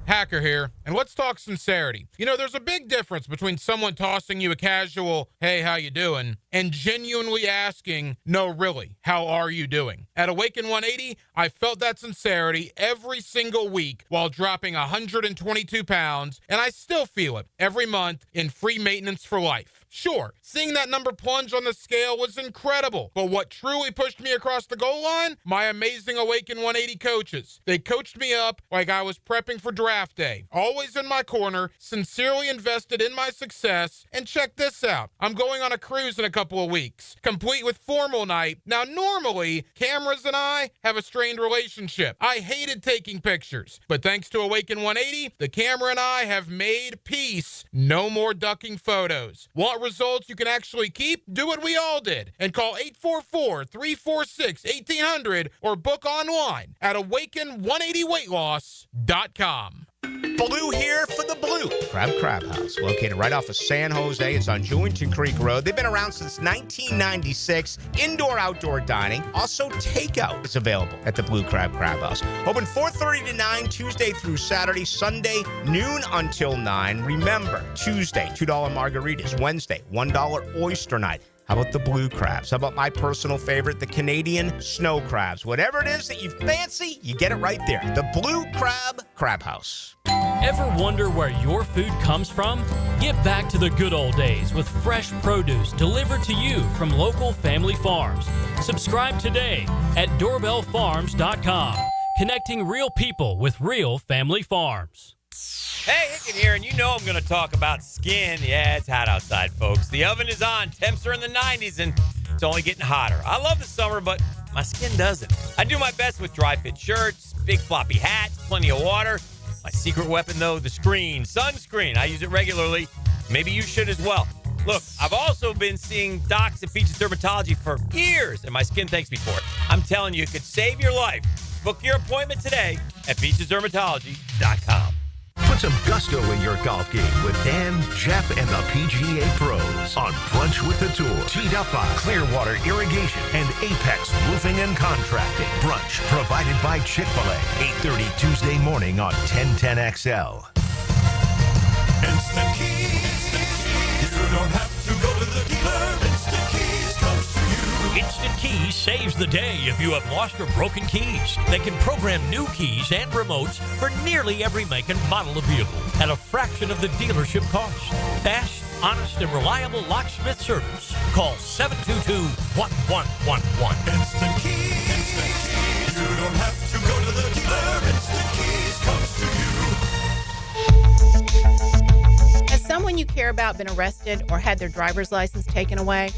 Hacker here, and let's talk sincerity. You know, there's a big difference between someone tossing you a casual, hey, how you doing, and genuinely asking, no, really, how are you doing? At Awaken 180, I felt that sincerity every single week while dropping 122 pounds, and I still feel it every month in free maintenance for life. Sure, seeing that number plunge on the scale was incredible, but what truly pushed me across the goal line? My amazing Awaken 180 coaches. They coached me up like I was prepping for draft day, always in my corner, sincerely invested in my success, and check this out. I'm going on a cruise in a couple of weeks, complete with formal night. Now, normally, cameras and I have a strained relationship. I hated taking pictures, but thanks to Awaken 180, the camera and I have made peace. No more ducking photos. Want results you can actually keep? Do what we all did and call 844-346-1800 or book online at awaken180weightloss.com. Blue here for the Blue Crab House, located right off of San Jose. It's on Jewington Creek Road. They've been around since 1996. Indoor-outdoor dining. Also, takeout is available at the Blue Crab House. Open 4:30 to 9, Tuesday through Saturday. Sunday, noon until 9. Remember, Tuesday, $2 margaritas. Wednesday, $1 oyster night. How about the blue crabs? How about my personal favorite, the Canadian snow crabs? Whatever it is that you fancy, you get it right there. The Blue Crab House. Ever wonder where your food comes from? Get back to the good old days with fresh produce delivered to you from local family farms. Subscribe today at doorbellfarms.com, connecting real people with real family farms. Hey, Hicken here, and you know I'm going to talk about skin. Yeah, it's hot outside, folks. The oven is on. Temps are in the 90s, and it's only getting hotter. I love the summer, but my skin doesn't. I do my best with dry-fit shirts, big floppy hats, plenty of water. My secret weapon, though, the sunscreen. I use it regularly. Maybe you should as well. Look, I've also been seeing docs at Peaches Dermatology for years, and my skin thanks me for it. I'm telling you, it could save your life. Book your appointment today at peachesdermatology.com. Put some gusto in your golf game with Dan, Jeff, and the PGA Pros on Brunch with the Tour. Teed up by Clearwater Irrigation and Apex Roofing and Contracting. Brunch provided by Chick-fil-A. 8:30 Tuesday morning on 1010XL. Instant Keys. You don't have to go to the dealer. Instant Keys comes to you. Instant Keys saves the day if you have lost or broken keys. They can program new keys and remotes for nearly every make and model of vehicle at a fraction of the dealership cost. Fast, honest, and reliable locksmith service. Call 722-1111. Instant Keys. Instant Keys. You don't have to go to the dealer. Instant Keys comes to you. Has someone you care about been arrested or had their driver's license taken away?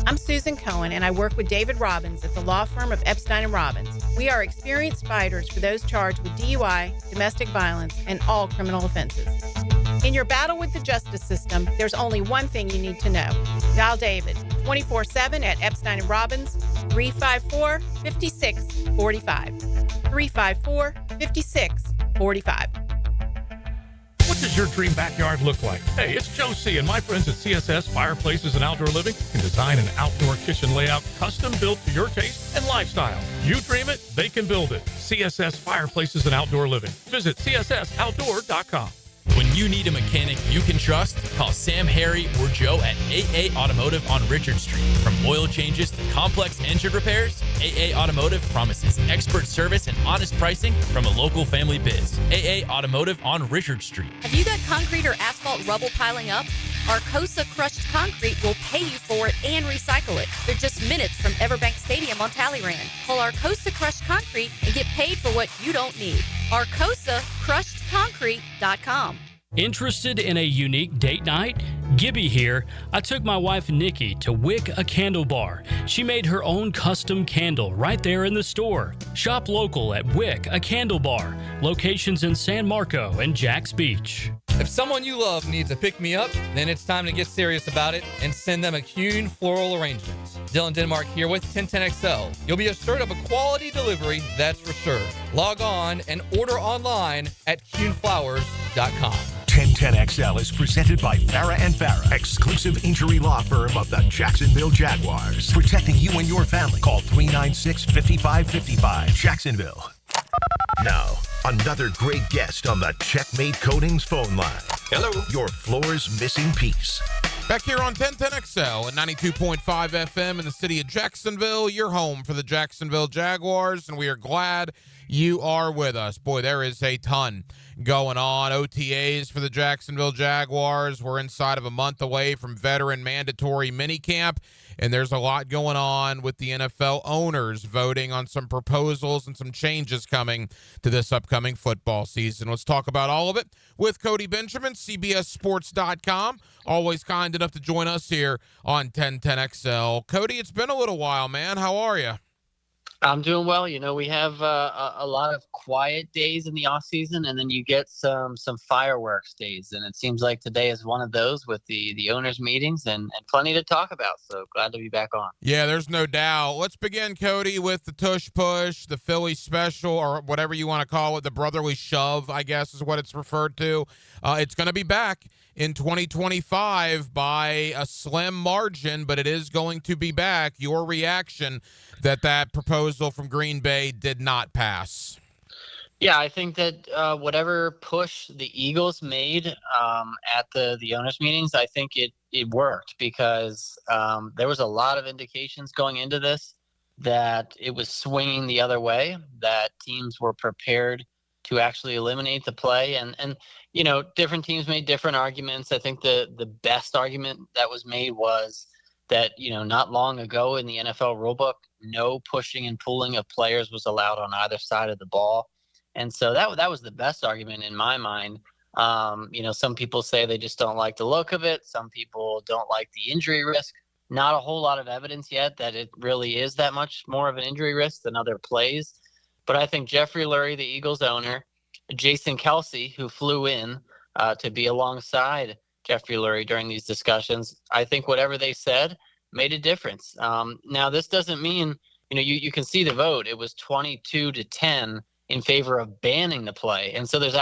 I'm Susan Cohen, and I work with David Robbins at the law firm of Epstein & Robbins. We are experienced fighters for those charged with DUI, domestic violence, and all criminal offenses. In your battle with the justice system, there's only one thing you need to know. Dial David 24/7 at Epstein & Robbins, 354-5645. 354-5645. What does your dream backyard look like? Hey, it's Joe C. and my friends at CSS Fireplaces and Outdoor Living can design an outdoor kitchen layout custom built to your taste and lifestyle. You dream it, they can build it. CSS Fireplaces and Outdoor Living. Visit cssoutdoor.com. When you need a mechanic you can trust, call Sam, Harry, or Joe at AA Automotive on Richard Street. From oil changes to complex engine repairs, AA Automotive promises expert service and honest pricing from a local family biz. AA Automotive on Richard Street. Have you got concrete or asphalt rubble piling up? Arcosa Crushed Concrete will pay you for it and recycle it. They're just minutes from Everbank Stadium on Talleyrand. Call Arcosa Crushed Concrete and get paid for what you don't need. ArcosaCrushedConcrete.com. Interested in a unique date night? Gibby here. I took my wife Nikki to Wick a Candle Bar. She made her own custom candle right there in the store. Shop local at Wick a Candle Bar. Locations in San Marco and Jacks Beach. If someone you love needs a pick-me-up, then it's time to get serious about it and send them a Kuhn Floral Arrangements. Dylan Denmark here with 1010XL. You'll be assured of a quality delivery, that's for sure. Log on and order online at kuhnflowers.com. 1010XL is presented by Farah & Farah, exclusive injury law firm of the Jacksonville Jaguars. Protecting you and your family. Call 396-5555. Jacksonville. Now, another great guest on the Checkmate Coatings phone line. Hello. Your floor's missing piece. Back here on 1010XL at 92.5 FM in the city of Jacksonville, your home for the Jacksonville Jaguars, and we are glad you are with us. Boy, there is a ton going on. OTAs for the Jacksonville Jaguars. We're inside of a month away from veteran mandatory minicamp, and there's a lot going on with the NFL owners voting on some proposals and some changes coming to this upcoming football season. Let's talk about all of it with Cody Benjamin, CBSSports.com. Always kind enough to join us here on 1010XL. Cody, it's been a little while, man. How are you? I'm doing well. You know, we have a lot of quiet days in the off season, and then you get some fireworks days. And it seems like today is one of those with the owners' meetings and plenty to talk about. So glad to be back on. Yeah, there's no doubt. Let's begin, Cody, with the tush push, the Philly special, or whatever you want to call it, the brotherly shove, I guess is what it's referred to. It's going to be back in 2025 by a slim margin, but it is going to be back. Your reaction that proposal from Green Bay did not pass? Yeah, I think that whatever push the Eagles made at the owners' meetings, I think it worked because there was a lot of indications going into this that it was swinging the other way, that teams were prepared to actually eliminate the play. And you know, different teams made different arguments. I think the best argument that was made was that, you know, not long ago in the NFL rulebook, no pushing and pulling of players was allowed on either side of the ball. And so that was the best argument in my mind. You know, some people say they just don't like the look of it. Some people don't like the injury risk. Not a whole lot of evidence yet that it really is that much more of an injury risk than other plays. But I think Jeffrey Lurie, the Eagles owner, Jason Kelsey, who flew in to be alongside Jeffrey Lurie during these discussions, I think whatever they said made a difference. Now, this doesn't mean, you know, you can see the vote. It was 22-10 in favor of banning the play. And so there's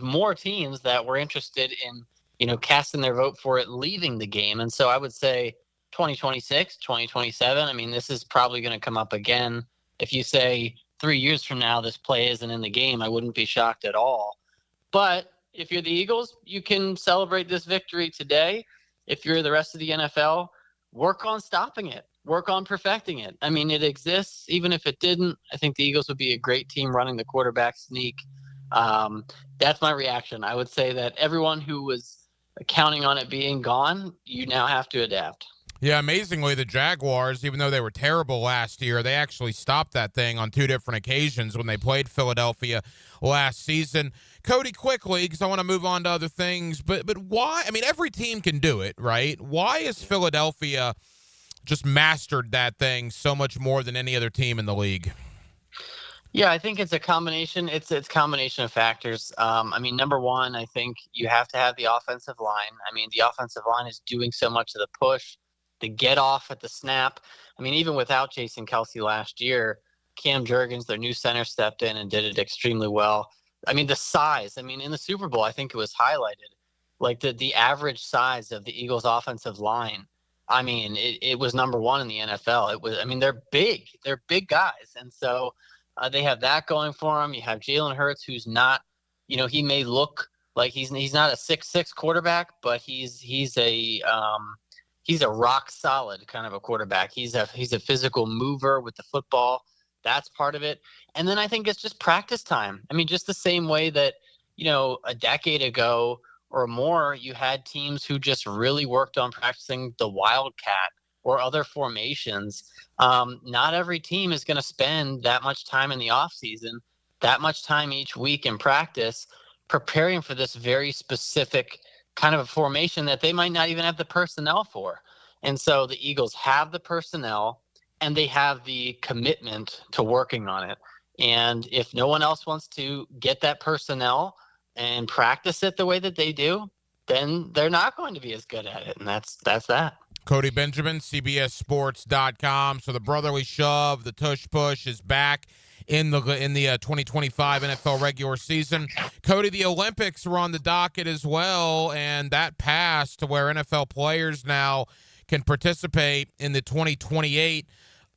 more teams that were interested in, you know, casting their vote for it leaving the game. And so I would say 2026, 2027, I mean, this is probably going to come up again. If you say 3 years from now this play isn't in the game, I wouldn't be shocked at all. But if you're the Eagles, you can celebrate this victory today. If you're the rest of the NFL, work on stopping it. Work on perfecting it. I mean, it exists. Even if it didn't, I think the Eagles would be a great team running the quarterback sneak. That's my reaction. I would say that everyone who was counting on it being gone, you now have to adapt. Yeah, amazingly, the Jaguars, even though they were terrible last year, they actually stopped that thing on 2 different occasions when they played Philadelphia last season. Cody, quickly, because I want to move on to other things, but why? I mean, every team can do it, right? Why is Philadelphia just mastered that thing so much more than any other team in the league? Yeah, I think it's a combination. It's a combination of factors. I mean, number one, I think you have to have the offensive line. I mean, the offensive line is doing so much of the push, the get off at the snap. I mean, even without Jason Kelsey last year, Cam Jurgens, their new center, stepped in and did it extremely well. I mean, the size. I mean, in the Super Bowl, I think it was highlighted, like the average size of the Eagles' offensive line. I mean, it was number one in the NFL. It was. I mean, they're big. They're big guys, and so they have that going for them. You have Jalen Hurts, who's not, you know, he may look like he's not a 6'6" quarterback, but he's a rock solid kind of a quarterback. He's a physical mover with the football. That's part of it. And then I think it's just practice time. I mean, just the same way that, you know, a decade ago or more, you had teams who just really worked on practicing the wildcat or other formations. Not every team is going to spend that much time in the offseason, that much time each week in practice, preparing for this very specific kind of a formation that they might not even have the personnel for. And so the Eagles have the personnel and they have the commitment to working on it. And if no one else wants to get that personnel and practice it the way that they do, then they're not going to be as good at it. And that's that. Cody Benjamin, CBSSports.com. So the brotherly shove, the tush push is back in the 2025 NFL regular season. Cody, the Olympics were on the docket as well, and that passed to where NFL players now can participate in the 2028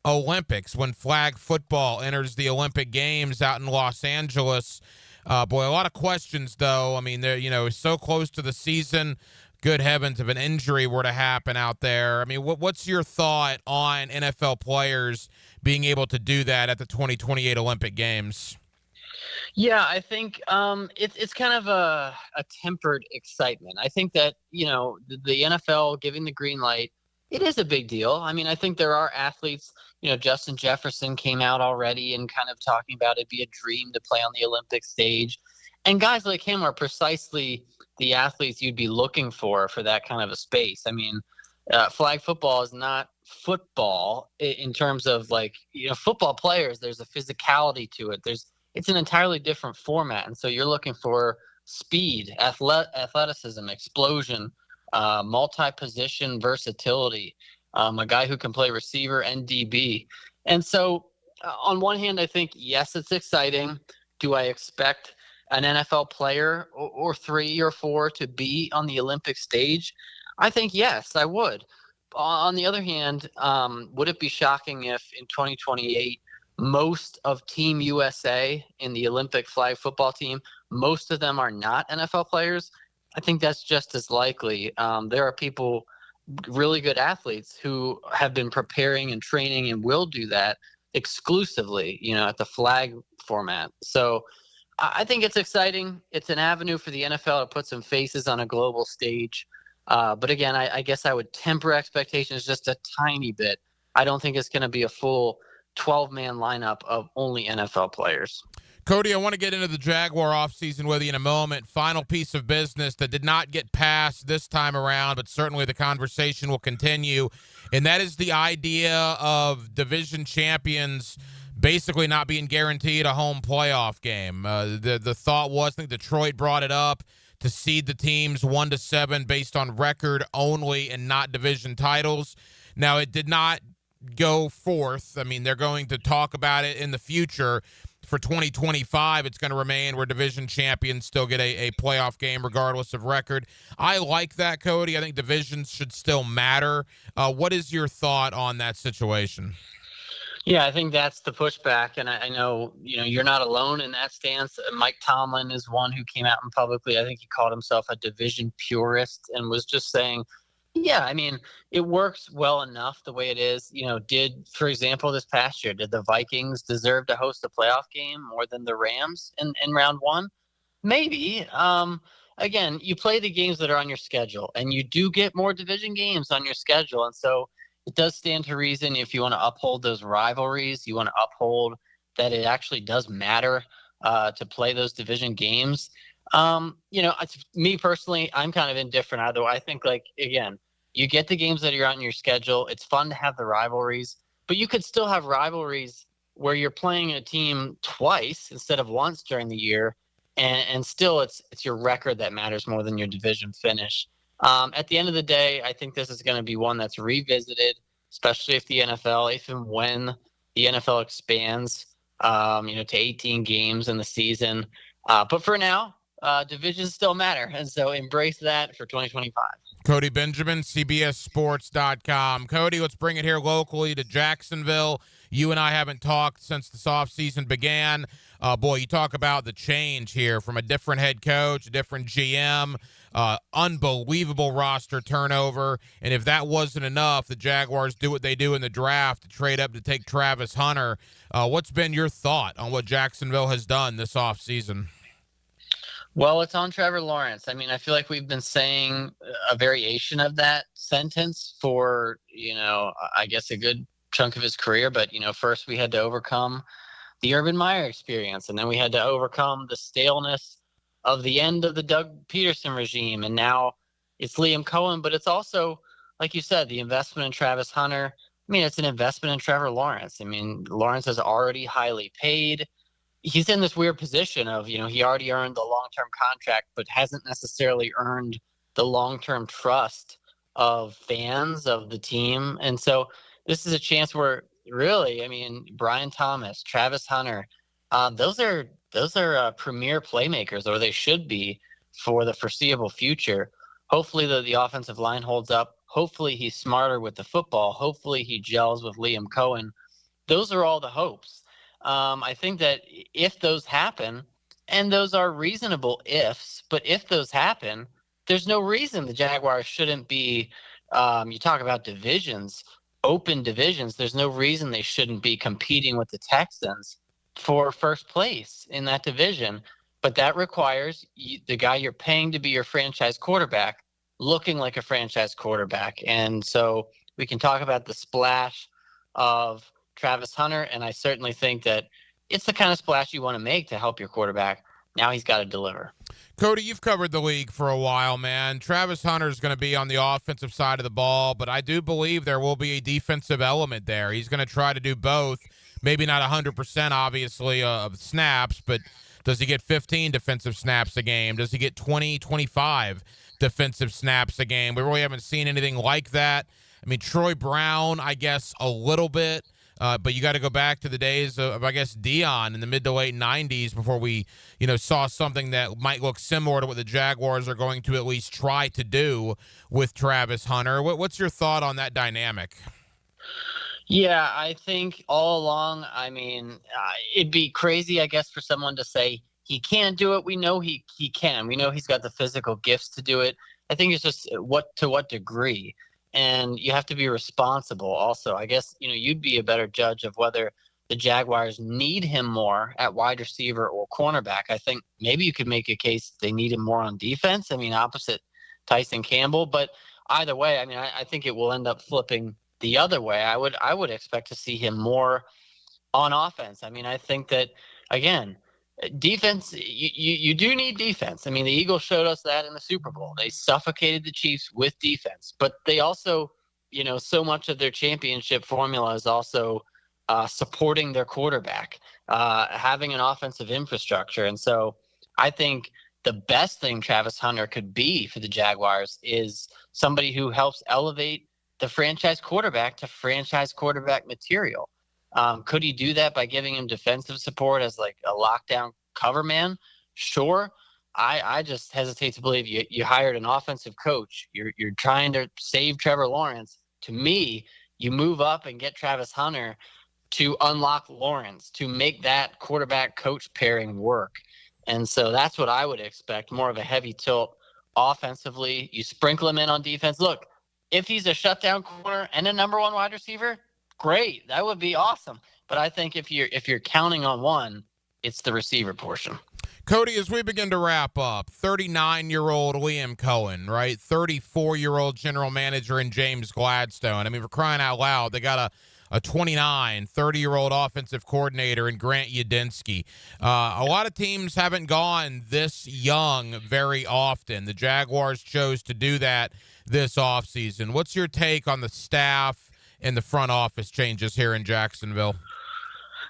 Olympics when flag football enters the Olympic Games out in Los Angeles. Boy, a lot of questions, though. I mean, they're, you know, so close to the season. Good heavens, if an injury were to happen out there. I mean, what's your thought on NFL players being able to do that at the 2028 Olympic Games? Yeah, I think it's kind of a tempered excitement. I think that, you know, the NFL giving the green light, it is a big deal. I mean, I think there are athletes, you know, Justin Jefferson came out already and kind of talking about it'd be a dream to play on the Olympic stage. And guys like him are precisely the athletes you'd be looking for that kind of a space. I mean, flag football is not football in terms of football players. There's a physicality to it. It's an entirely different format. And so you're looking for speed, athleticism, explosion, multi-position versatility, a guy who can play receiver and DB. And so on one hand, I think, yes, it's exciting. Do I expect an NFL player or 3 or 4 to be on the Olympic stage? I think, yes, I would. On the other hand, would it be shocking if in 2028, most of Team USA in the Olympic flag football team, most of them are not NFL players? I think that's just as likely. There are people, really good athletes, who have been preparing and training and will do that exclusively, at the flag format. So I think it's exciting. It's an avenue for the NFL to put some faces on a global stage. But again, I guess I would temper expectations just a tiny bit. I don't think it's going to be a full 12-man lineup of only NFL players. Cody, I want to get into the Jaguar offseason with you in a moment. Final piece of business that did not get passed this time around, but certainly the conversation will continue, and that is the idea of division champions basically not being guaranteed a home playoff game. The thought was, I think Detroit brought it up, to seed the teams 1-7 based on record only and not division titles. Now, it did not go forth. I mean, they're going to talk about it in the future. For 2025, it's going to remain where division champions still get a playoff game regardless of record. I like that, Cody. I think divisions should still matter. What is your thought on that situation? Yeah, I think that's the pushback, and I know you're not alone in that stance. Mike Tomlin is one who came out and publicly, I think he called himself a division purist, and was just saying, yeah, I mean, it works well enough the way it is. For example, this past year, did the Vikings deserve to host a playoff game more than the Rams in round one? Maybe. Again, you play the games that are on your schedule, and you do get more division games on your schedule, and so it does stand to reason, if you want to uphold those rivalries, you want to uphold that it actually does matter to play those division games. Me personally, I'm kind of indifferent either way. I think, again, you get the games that are on your schedule. It's fun to have the rivalries, but you could still have rivalries where you're playing a team twice instead of once during the year, and still it's your record that matters more than your division finish. At the end of the day, I think this is going to be one that's revisited, especially if the NFL, if and when the NFL expands, to 18 games in the season. But for now, divisions still matter, and so embrace that for 2025. Cody Benjamin, CBSSports.com. Cody, let's bring it here locally to Jacksonville. You and I haven't talked since this offseason began. Boy, you talk about the change here from a different head coach, a different GM, unbelievable roster turnover. And if that wasn't enough, the Jaguars do what they do in the draft to trade up to take Travis Hunter. What's been your thought on what Jacksonville has done this offseason? Well, it's on Trevor Lawrence. I mean, I feel like we've been saying a variation of that sentence for, I guess a good chunk of his career. But, first we had to overcome the Urban Meyer experience, and then we had to overcome the staleness of the end of the Doug Peterson regime. And now it's Liam Cohen, but it's also, like you said, the investment in Travis Hunter. I mean, it's an investment in Trevor Lawrence. I mean, Lawrence is already highly paid. He's in this weird position of, he already earned the long-term contract, but hasn't necessarily earned the long-term trust of fans of the team. And so this is a chance where really, I mean, Brian Thomas, Travis Hunter, those are premier playmakers, or they should be for the foreseeable future. Hopefully the offensive line holds up. Hopefully he's smarter with the football. Hopefully he gels with Liam Cohen. Those are all the hopes. I think that if those happen, and those are reasonable ifs, but if those happen, there's no reason the Jaguars shouldn't be, you talk about divisions, open divisions, there's no reason they shouldn't be competing with the Texans for first place in that division. But that requires the guy you're paying to be your franchise quarterback looking like a franchise quarterback. And so we can talk about the splash of Travis Hunter, and I certainly think that it's the kind of splash you want to make to help your quarterback. Now he's got to deliver. Cody, you've covered the league for a while, man. Travis Hunter is going to be on the offensive side of the ball, but I do believe there will be a defensive element there. He's going to try to do both. Maybe not 100%, obviously, of snaps, but does he get 15 defensive snaps a game? Does he get 20, 25 defensive snaps a game? We really haven't seen anything like that. I mean, Troy Brown, I guess, a little bit. But you got to go back to the days of, I guess, Dion in the mid to late 90s before we, saw something that might look similar to what the Jaguars are going to at least try to do with Travis Hunter. What's your thought on that dynamic? Yeah, I think all along, it'd be crazy, I guess, for someone to say he can't do it. We know he can. We know he's got the physical gifts to do it. I think it's just to what degree. And you have to be responsible also. I guess, you'd be a better judge of whether the Jaguars need him more at wide receiver or cornerback. I think maybe you could make a case they need him more on defense. Opposite Tyson Campbell. But either way, I think it will end up flipping the other way. I would expect to see him more on offense. I think that, again, defense, you do need defense. The Eagles showed us that in the Super Bowl. They suffocated the Chiefs with defense, but they also, so much of their championship formula is also supporting their quarterback, having an offensive infrastructure. And so I think the best thing Travis Hunter could be for the Jaguars is somebody who helps elevate the franchise quarterback to franchise quarterback material. Could he do that by giving him defensive support as like a lockdown cover man? Sure. I just hesitate to believe you hired an offensive coach. You're trying to save Trevor Lawrence. To me, you move up and get Travis Hunter to unlock Lawrence, to make that quarterback coach pairing work. And so that's what I would expect, more of a heavy tilt offensively. You sprinkle him in on defense. Look, if he's a shutdown corner and a number one wide receiver, great. That would be awesome. But I think if you're counting on one, it's the receiver portion. Cody, as we begin to wrap up, 39-year-old Liam Cohen, right? 34-year-old general manager in James Gladstone. For crying out loud, they got a 30-year-old offensive coordinator in Grant Yudinsky. A lot of teams haven't gone this young very often. The Jaguars chose to do that this offseason. What's your take on the staff and the front office changes here in Jacksonville?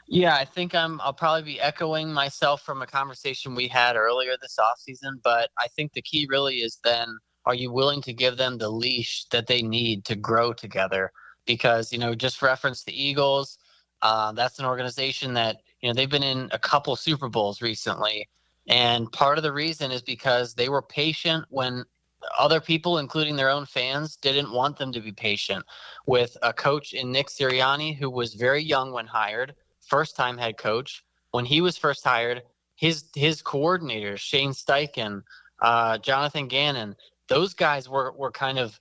Yeah, I think I'll probably be echoing myself from a conversation we had earlier this offseason, but I think the key really is then, are you willing to give them the leash that they need to grow together? Because, just reference the Eagles, that's an organization that, they've been in a couple Super Bowls recently, and part of the reason is because they were patient when other people, including their own fans, didn't want them to be patient with a coach in Nick Sirianni, who was very young when hired, first-time head coach. When he was first hired, his coordinators, Shane Steichen, Jonathan Gannon, those guys were kind of,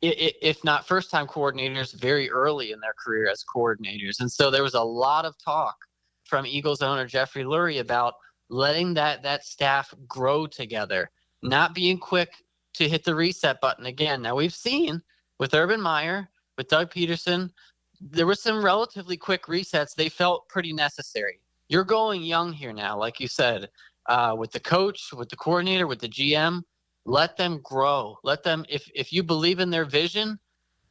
if not first-time coordinators, very early in their career as coordinators. And so there was a lot of talk from Eagles owner Jeffrey Lurie about letting that staff grow together, not being quick to hit the reset button again. Now, we've seen with Urban Meyer, with Doug Peterson, there were some relatively quick resets. They felt pretty necessary. You're going young here now, like you said, with the coach, with the coordinator, with the GM. Let them grow. Let them, if you believe in their vision,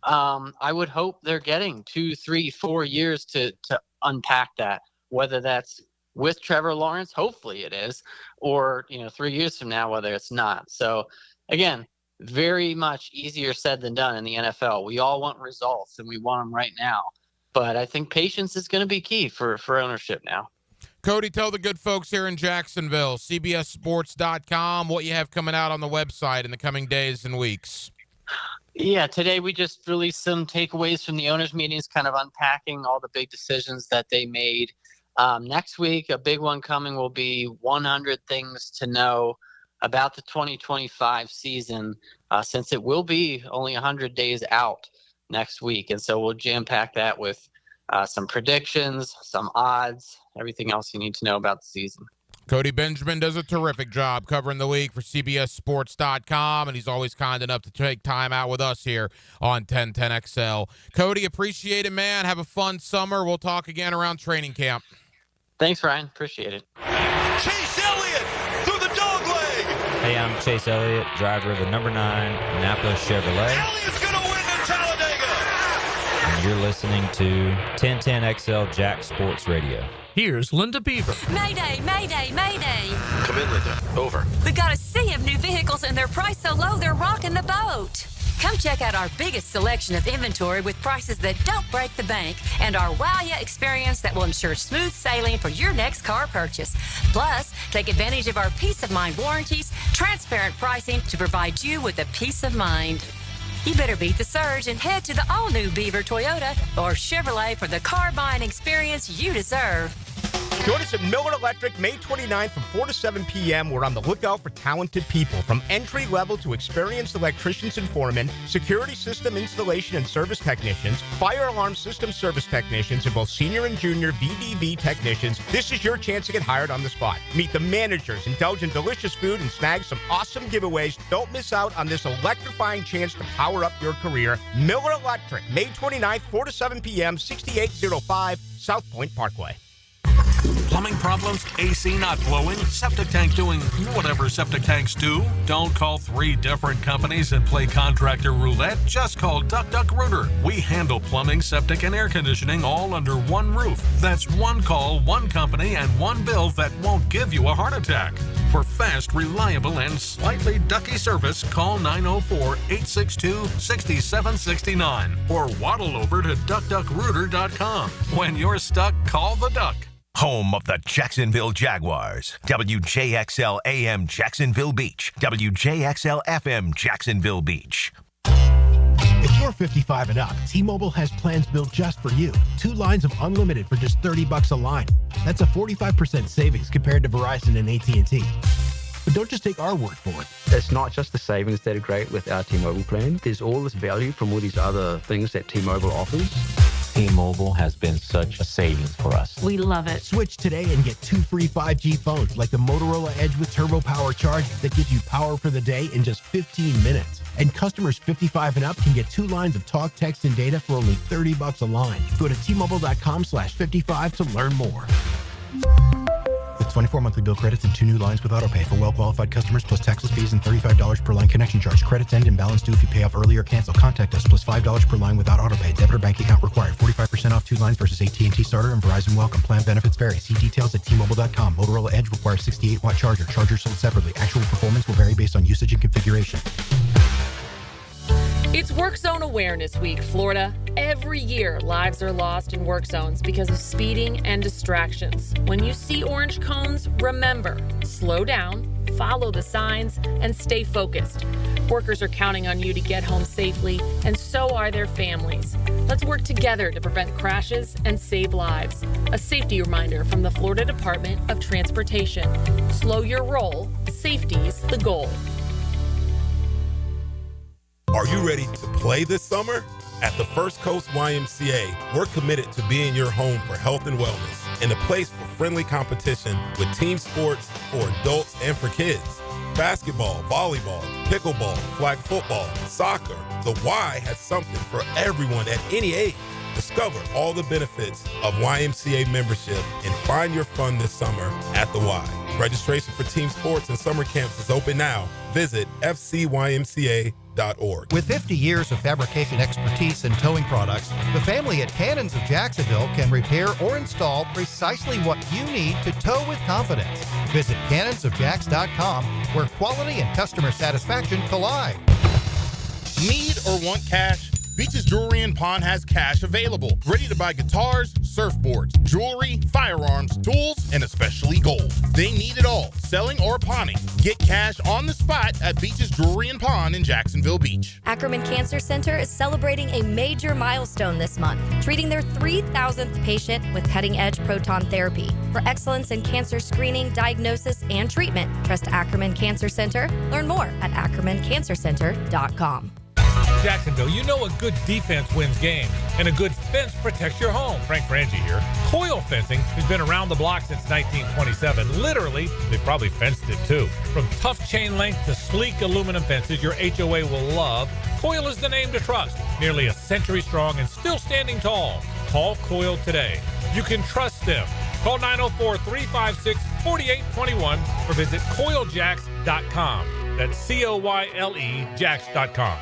I would hope they're getting 2, 3, 4 years to unpack that, whether that's with Trevor Lawrence, hopefully it is, or 3 years from now, whether it's not. So again, very much easier said than done in the NFL. We all want results and we want them right now, but I think patience is going to be key for ownership now. Cody, tell the good folks here in Jacksonville, CBSSports.com, what you have coming out on the website in the coming days and weeks. Yeah, today we just released some takeaways from the owners' meetings, kind of unpacking all the big decisions that they made. Next week, a big one coming will be 100 things to know about the 2025 season, since it will be only 100 days out next week. And so we'll jam-pack that with some predictions, some odds, everything else you need to know about the season. Cody Benjamin does a terrific job covering the league for CBSSports.com, and he's always kind enough to take time out with us here on 1010XL. Cody, appreciate it, man. Have a fun summer. We'll talk again around training camp. Thanks, Ryan. Appreciate it. Chase Elliott through the dog Hey, I'm Chase Elliott, driver of the number 9 Napa Chevrolet. Elliott's going to win at Talladega. And you're listening to 1010XL Jack Sports Radio. Here's Linda Beaver. Mayday, mayday, mayday. Come in, Linda. Over. We've got a sea of new vehicles and they're priced so low they're rocking the boat. Come check out our biggest selection of inventory with prices that don't break the bank and our wow-ya experience that will ensure smooth sailing for your next car purchase. Plus, take advantage of our peace of mind warranties, transparent pricing to provide you with a peace of mind. You better beat the surge and head to the all-new Beaver Toyota or Chevrolet for the car buying experience you deserve. Join us at Miller Electric May 29th from 4 to 7 p.m. We're on the lookout for talented people, from entry level to experienced electricians and foremen, security system installation and service technicians, fire alarm system service technicians, and both senior and junior VDV technicians. This is your chance to get hired on the spot. Meet the managers, indulge in delicious food, and snag some awesome giveaways. Don't miss out on this electrifying chance to power up your career. Miller Electric, May 29th, 4 to 7 p.m., 6805 South Point Parkway. Plumbing problems? AC not blowing? Septic tank doing whatever septic tanks do? Don't call 3 different companies and play contractor roulette. Just call Duck Duck Rooter. We handle plumbing, septic, and air conditioning all under one roof. That's one call, one company, and one bill that won't give you a heart attack. For fast, reliable, and slightly ducky service, call 904-862-6769 or waddle over to duckduckrooter.com. When you're stuck, call the Duck. Home of the Jacksonville Jaguars. WJXL AM Jacksonville Beach. WJXL FM Jacksonville Beach. If you're 55 and up, T-Mobile has plans built just for you. 2 lines of unlimited for just $30 a line. That's a 45% savings compared to Verizon and AT&T. But don't just take our word for it. It's not just the savings that are great with our T-Mobile plan. There's all this value from all these other things that T-Mobile offers. T-Mobile has been such a savings for us. We love it. Switch today and get 2 free 5G phones like the Motorola Edge with Turbo Power charging that gives you power for the day in just 15 minutes. And customers 55 and up can get 2 lines of talk, text, and data for only $30 a line. Go to T-Mobile.com/55 to learn more. With 24 monthly bill credits and 2 new lines with autopay for well-qualified customers, plus taxes, fees, and $35 per line connection charge. Credits end and balance due if you pay off early or cancel. Contact us, plus $5 per line without autopay. Debit or bank account required. 45% off 2 lines versus AT&T Starter and Verizon Welcome. Plan benefits vary. See details at T-Mobile.com. Motorola Edge requires 68-watt charger. Chargers sold separately. Actual performance will vary based on usage and configuration. It's Work Zone Awareness Week, Florida. Every year, lives are lost in work zones because of speeding and distractions. When you see orange cones, remember, slow down, follow the signs, and stay focused. Workers are counting on you to get home safely, and so are their families. Let's work together to prevent crashes and save lives. A safety reminder from the Florida Department of Transportation. Slow your roll. Safety's the goal. Are you ready to play this summer? At the First Coast YMCA, we're committed to being your home for health and wellness and a place for friendly competition with team sports for adults and for kids. Basketball, volleyball, pickleball, flag football, soccer. The Y has something for everyone at any age. Discover all the benefits of YMCA membership and find your fun this summer at the Y. Registration for team sports and summer camps is open now. Visit fcymca.org. With 50 years of fabrication expertise in towing products, the family at Cannons of Jacksonville can repair or install precisely what you need to tow with confidence. Visit cannonsofjacks.com, where quality and customer satisfaction collide. Need or want cash? Beach's Jewelry and Pawn has cash available. Ready to buy guitars, surfboards, jewelry, firearms, tools, and especially gold. They need it all, selling or pawning. Get cash on the spot at Beach's Jewelry and Pawn in Jacksonville Beach. Ackerman Cancer Center is celebrating a major milestone this month, treating their 3,000th patient with cutting-edge proton therapy. For excellence in cancer screening, diagnosis, and treatment, trust Ackerman Cancer Center. Learn more at ackermancancercenter.com. Jacksonville, you know a good defense wins games, and a good fence protects your home. Frank Frangie here. Coil Fencing has been around the block since 1927. Literally, they've probably fenced it too. From tough chain length to sleek aluminum fences your HOA will love, Coil is the name to trust. Nearly a century strong and still standing tall. Call Coil today. You can trust them. Call 904-356-4821 or visit coiljacks.com. That's COYLE Jax.com.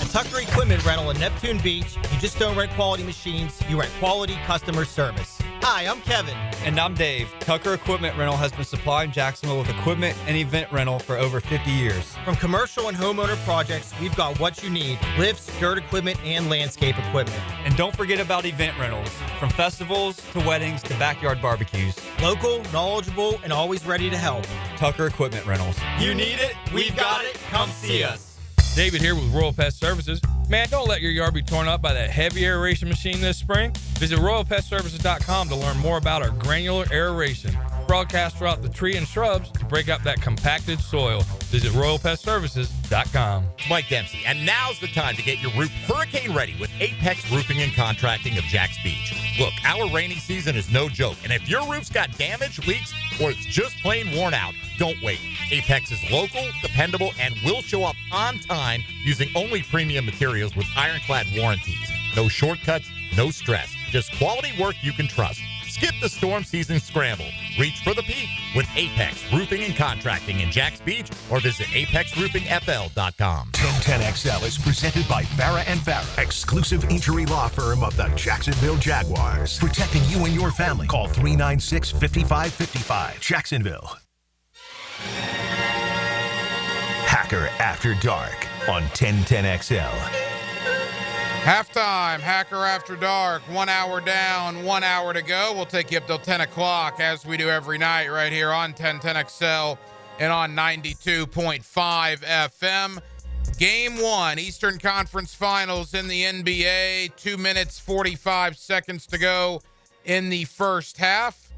At Tucker Equipment Rental in Neptune Beach, you just don't rent quality machines, you rent quality customer service. Hi, I'm Kevin. And I'm Dave. Tucker Equipment Rental has been supplying Jacksonville with equipment and event rental for over 50 years. From commercial and homeowner projects, we've got what you need: lifts, dirt equipment, and landscape equipment. And don't forget about event rentals, from festivals to weddings to backyard barbecues. Local, knowledgeable, and always ready to help. Tucker Equipment Rentals. You need it, we've got it, come see us. David here with Royal Pest Services. Man, don't let your yard be torn up by that heavy aeration machine this spring. Visit RoyalPestServices.com to learn more about our granular aeration. Broadcast throughout the tree and shrubs to break up that compacted soil. Visit RoyalPestServices.com. Mike Dempsey, and now's the time to get your roof hurricane ready with Apex Roofing and Contracting of Jacks Beach. Look, our rainy season is no joke, and if your roof's got damage, leaks, or it's just plain worn out, don't wait. Apex is local, dependable, and will show up on time using only premium materials with ironclad warranties. No shortcuts, no stress, just quality work you can trust. Skip the storm season scramble. Reach for the peak with Apex Roofing and Contracting in Jacks Beach or visit apexroofingfl.com. 1010XL is presented by Farah and Farah, exclusive injury law firm of the Jacksonville Jaguars. Protecting you and your family. Call 396-5555. Jacksonville. Hacker After Dark on 1010XL. Halftime, Hacker After Dark, 1 hour down, 1 hour to go. We'll take you up till 10 o'clock as we do every night right here on 1010XL and on 92.5 FM. Game 1, Eastern Conference Finals in the NBA. 2 minutes, 45 seconds to go in the first half.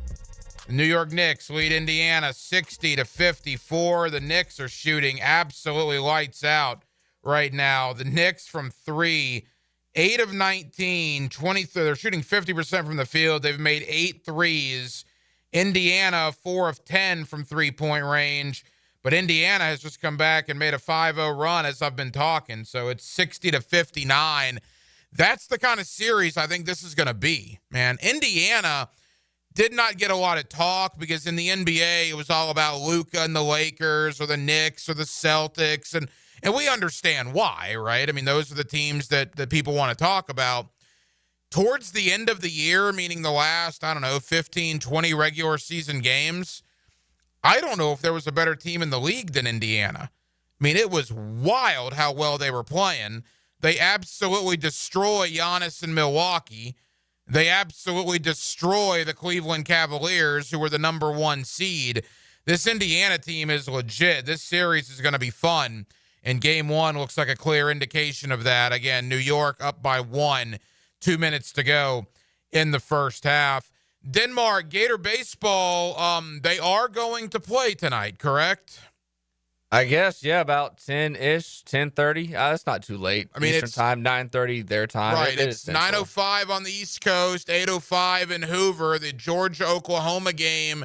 The New York Knicks lead Indiana 60-54. The Knicks are shooting absolutely lights out right now. The Knicks from 3, 8 of 19, 23. They're shooting 50% from the field. They've made 8 threes. Indiana, 4 of 10 from three-point range. But Indiana has just come back and made a 5-0 run as I've been talking. So it's 60-59. That's the kind of series I think this is going to be, man. Indiana did not get a lot of talk because in the NBA, it was all about Luka and the Lakers or the Knicks or the Celtics. And we understand why, right? I mean, those are the teams that people want to talk about. Towards the end of the year, meaning the last, 15, 20 regular season games, I don't know if there was a better team in the league than Indiana. I mean, it was wild how well they were playing. They absolutely destroy Giannis in Milwaukee. They absolutely destroy the Cleveland Cavaliers, who were the number 1 seed. This Indiana team is legit. This series is going to be fun. And game 1 looks like a clear indication of that. Again, New York up by 1, 2 minutes to go in the first half. Denmark, Gator baseball, they are going to play tonight, correct? I guess, yeah, about 10-ish, 10:30. That's not too late. I mean, Eastern time, 9:30 their time. Right, it's 9:05 on the East Coast, 8:05 in Hoover. The Georgia-Oklahoma game,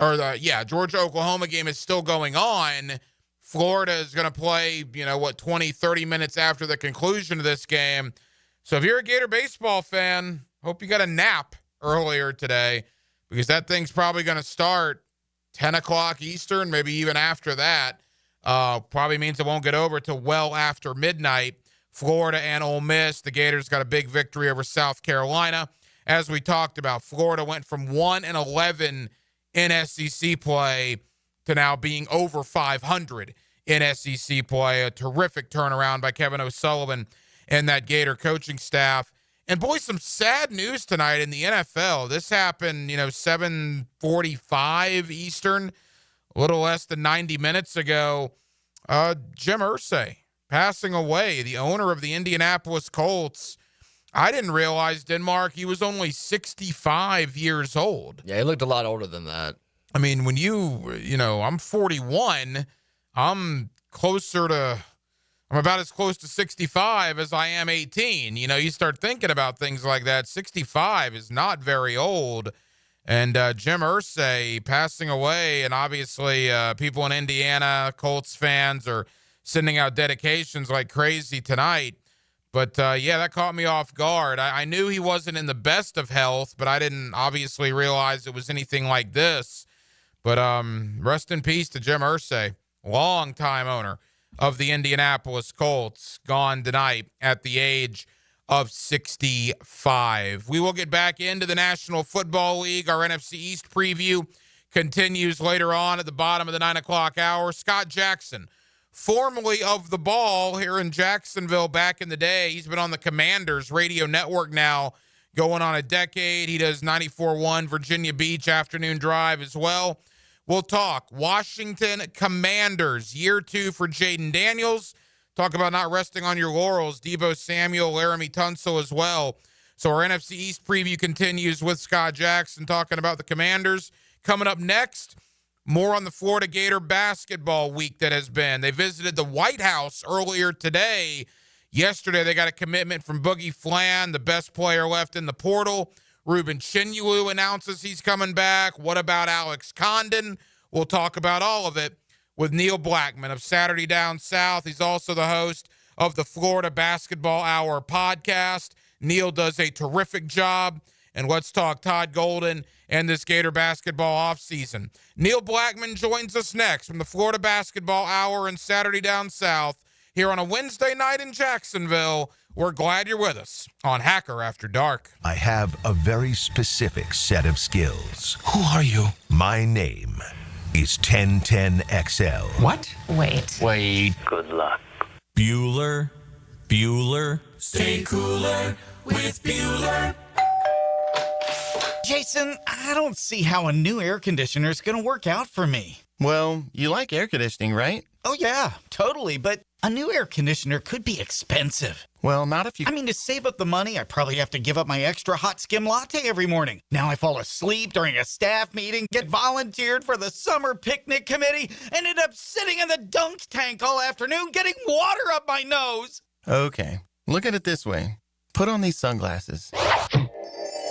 Georgia-Oklahoma game is still going on. Florida is going to play, 20, 30 minutes after the conclusion of this game. So if you're a Gator baseball fan, hope you got a nap earlier today because that thing's probably going to start 10 o'clock Eastern, maybe even after that. Probably means it won't get over till well after midnight. Florida and Ole Miss. The Gators got a big victory over South Carolina. As we talked about, Florida went from 1-11 in SEC play to now being over 500 in SEC play. A terrific turnaround by Kevin O'Sullivan and that Gator coaching staff. And, boy, some sad news tonight in the NFL. This happened, 7:45 Eastern, a little less than 90 minutes ago. Jim Irsay passing away, the owner of the Indianapolis Colts. I didn't realize, Denmark, he was only 65 years old. Yeah, he looked a lot older than that. I mean, when I'm 41, I'm about as close to 65 as I am 18. You start thinking about things like that. 65 is not very old. And Jim Irsay passing away, and obviously people in Indiana, Colts fans, are sending out dedications like crazy tonight. But, that caught me off guard. I knew he wasn't in the best of health, but I didn't obviously realize it was anything like this. But rest in peace to Jim Irsay, longtime owner of the Indianapolis Colts, gone tonight at the age of 65. We will get back into the National Football League. Our NFC East preview continues later on at the bottom of the 9 o'clock hour. Scott Jackson, formerly of The Ball here in Jacksonville back in the day. He's been on the Commanders radio network now going on a decade. He does 94.1 Virginia Beach afternoon drive as well. We'll talk Washington Commanders, year 2 for Jaden Daniels. Talk about not resting on your laurels. Deebo Samuel, Laramie Tunsil as well. So our NFC East preview continues with Scott Jackson talking about the Commanders. Coming up next, more on the Florida Gator basketball week that has been. They visited the White House earlier today. Yesterday, they got a commitment from Boogie Flan, the best player left in the portal. Ruben Chinyelu announces he's coming back. What about Alex Condon? We'll talk about all of it with Neil Blackman of Saturday Down South. He's also the host of the Florida Basketball Hour podcast. Neil does a terrific job. And let's talk Todd Golden and this Gator basketball offseason. Neil Blackman joins us next from the Florida Basketball Hour and Saturday Down South here on a Wednesday night in Jacksonville. We're glad you're with us on Hacker After Dark. I have a very specific set of skills. Who are you? My name is 1010XL. What? Wait. Good luck. Bueller. Stay cooler with Bueller. Jason, I don't see how a new air conditioner is going to work out for me. Well, you like air conditioning, right? Oh, yeah, totally. But a new air conditioner could be expensive. Well, not if you... I mean, to save up the money, I probably have to give up my extra hot skim latte every morning. Now I fall asleep during a staff meeting, get volunteered for the summer picnic committee, and end up sitting in the dunk tank all afternoon getting water up my nose. Okay, look at it this way. Put on these sunglasses.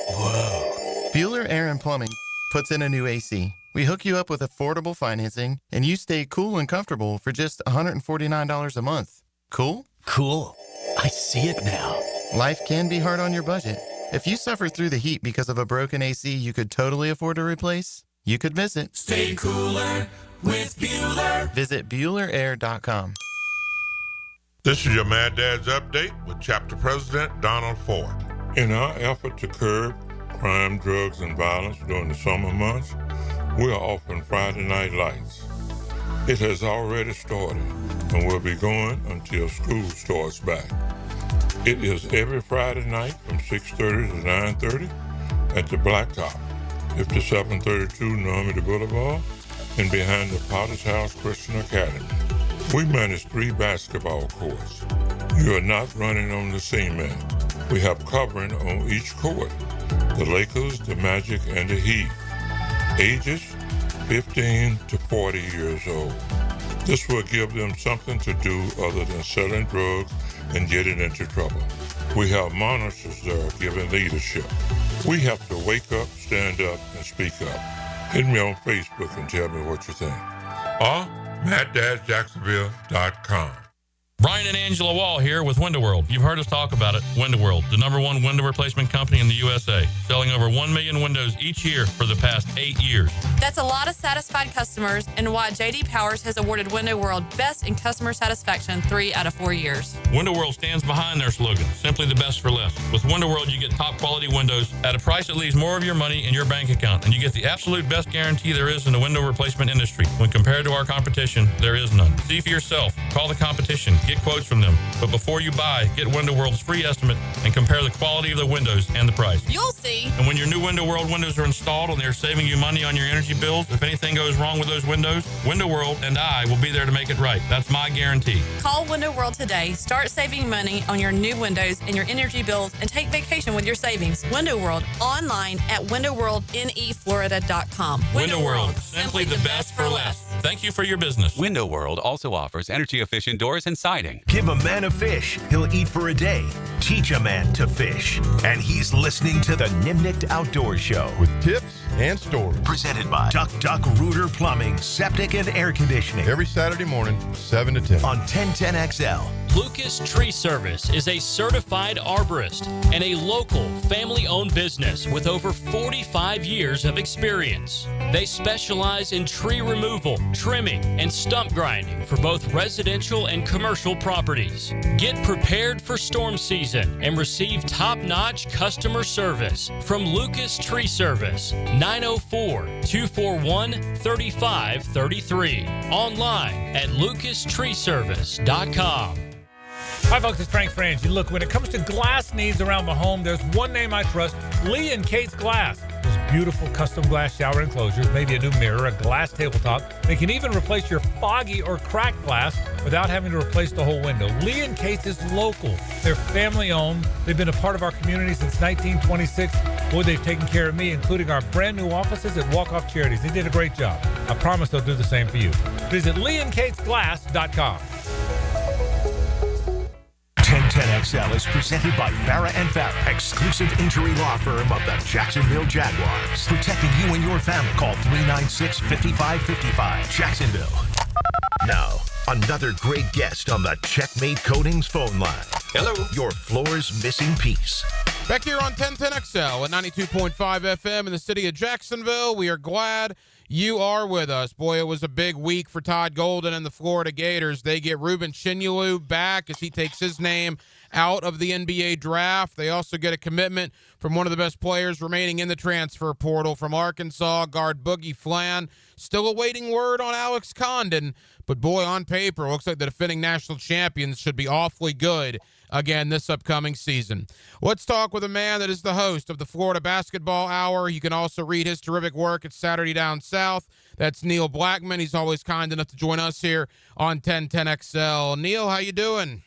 Whoa. Bueller Air and Plumbing puts in a new AC. We hook you up with affordable financing, and you stay cool and comfortable for just $149 a month. Cool? Cool. I see it now. Life can be hard on your budget. If you suffer through the heat because of a broken AC you could totally afford to replace, you could visit. Stay cooler with Bueller. Visit BuellerAir.com. This is your Mad Dad's Update with Chapter President Donald Ford. In our effort to curb crime, drugs, and violence during the summer months, we are offering Friday Night Lights. It has already started and will be going until school starts back. It is every Friday night from 6:30 to 9:30 at the Blacktop, 5732 Normandy Boulevard, and behind the Potter's House Christian Academy. We manage 3 basketball courts. You are not running on the cement. We have covering on each court. The Lakers, the Magic, and the Heat. Ages 15 to 40 years old. This will give them something to do other than selling drugs and getting into trouble. We have monitors there giving leadership. We have to wake up, stand up, and speak up. Hit me on Facebook and tell me what you think. Or MattDadJacksonville.com. Brian and Angela Wall here with Window World. You've heard us talk about it. Window World, the #1 window replacement company in the USA, selling over 1 million windows each year for the past 8 years. That's a lot of satisfied customers and why J.D. Powers has awarded Window World Best in Customer Satisfaction 3 out of 4 years. Window World stands behind their slogan, simply the best for less. With Window World, you get top quality windows at a price that leaves more of your money in your bank account, and you get the absolute best guarantee there is in the window replacement industry. When compared to our competition, there is none. See for yourself. Call the competition. Get quotes from them. But before you buy, get Window World's free estimate and compare the quality of the windows and the price. You'll see. And when your new Window World windows are installed and they're saving you money on your energy bills, if anything goes wrong with those windows, Window World and I will be there to make it right. That's my guarantee. Call Window World today. Start saving money on your new windows and your energy bills and take vacation with your savings. Window World, online at windowworldneflorida.com. Window World, simply the best for less. Thank you for your business. Window World also offers energy-efficient doors and siding. Give a man a fish, he'll eat for a day. Teach a man to fish. And he's listening to the Nimnicht Outdoor Show. With tips, and storage. Presented by Duck Duck Rooter Plumbing, Septic and Air Conditioning. Every Saturday morning, 7 to 10. On 1010XL. Lucas Tree Service is a certified arborist and a local family-owned business with over 45 years of experience. They specialize in tree removal, trimming, and stump grinding for both residential and commercial properties. Get prepared for storm season and receive top-notch customer service from Lucas Tree Service, 904-241-3533. Online at lucastreeservice.com. Hi, folks. It's Frank Frangie. Look, when it comes to glass needs around the home, there's one name I trust, Lee and Kate's Glass. Those beautiful custom glass shower enclosures, maybe a new mirror, a glass tabletop. They can even replace your foggy or cracked glass without having to replace the whole window. Lee and Kate's is local. They're family-owned. They've been a part of our community since 1926. Boy, they've taken care of me, including our brand new offices at Walk Off Charities. They did a great job. I promise they'll do the same for you. Visit leeandkatesglass.com. 1010XL is presented by Farah and Farah, exclusive injury law firm of the Jacksonville Jaguars. Protecting you and your family. Call 396-5555, Jacksonville. Now, another great guest on the Checkmate Coatings phone line. Hello. Your floor's missing piece. Back here on 1010XL at 92.5 FM in the city of Jacksonville. We are glad you are with us. Boy, it was a big week for Todd Golden and the Florida Gators. They get Ruben Chinyelu back as he takes his name out of the NBA draft. They also get a commitment from one of the best players remaining in the transfer portal from Arkansas, guard Boogie Flan. Still awaiting word on Alex Condon, but boy, on paper, looks like the defending national champions should be awfully good again this upcoming season. Let's talk with a man that is the host of the Florida Basketball Hour. You can also read his terrific work at Saturday Down South. That's Neil Blackman. He's always kind enough to join us here on 1010XL. Neil, how you doing?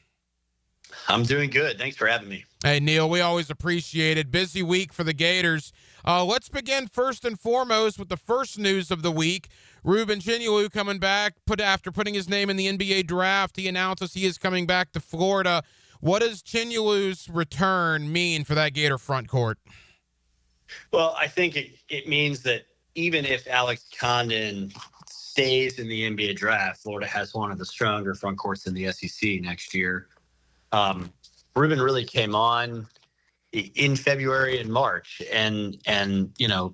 I'm doing good. Thanks for having me. Hey, Neil, we always appreciate it. Busy week for the Gators. Let's begin first and foremost with the first news of the week. Ruben Chinyelu coming back after putting his name in the NBA draft. He announces he is coming back to Florida. What does Chinyelu's return mean for that Gator front court? Well, I think it means that even if Alex Condon stays in the NBA draft, Florida has one of the stronger front courts in the SEC next year. Ruben really came on in February and March, and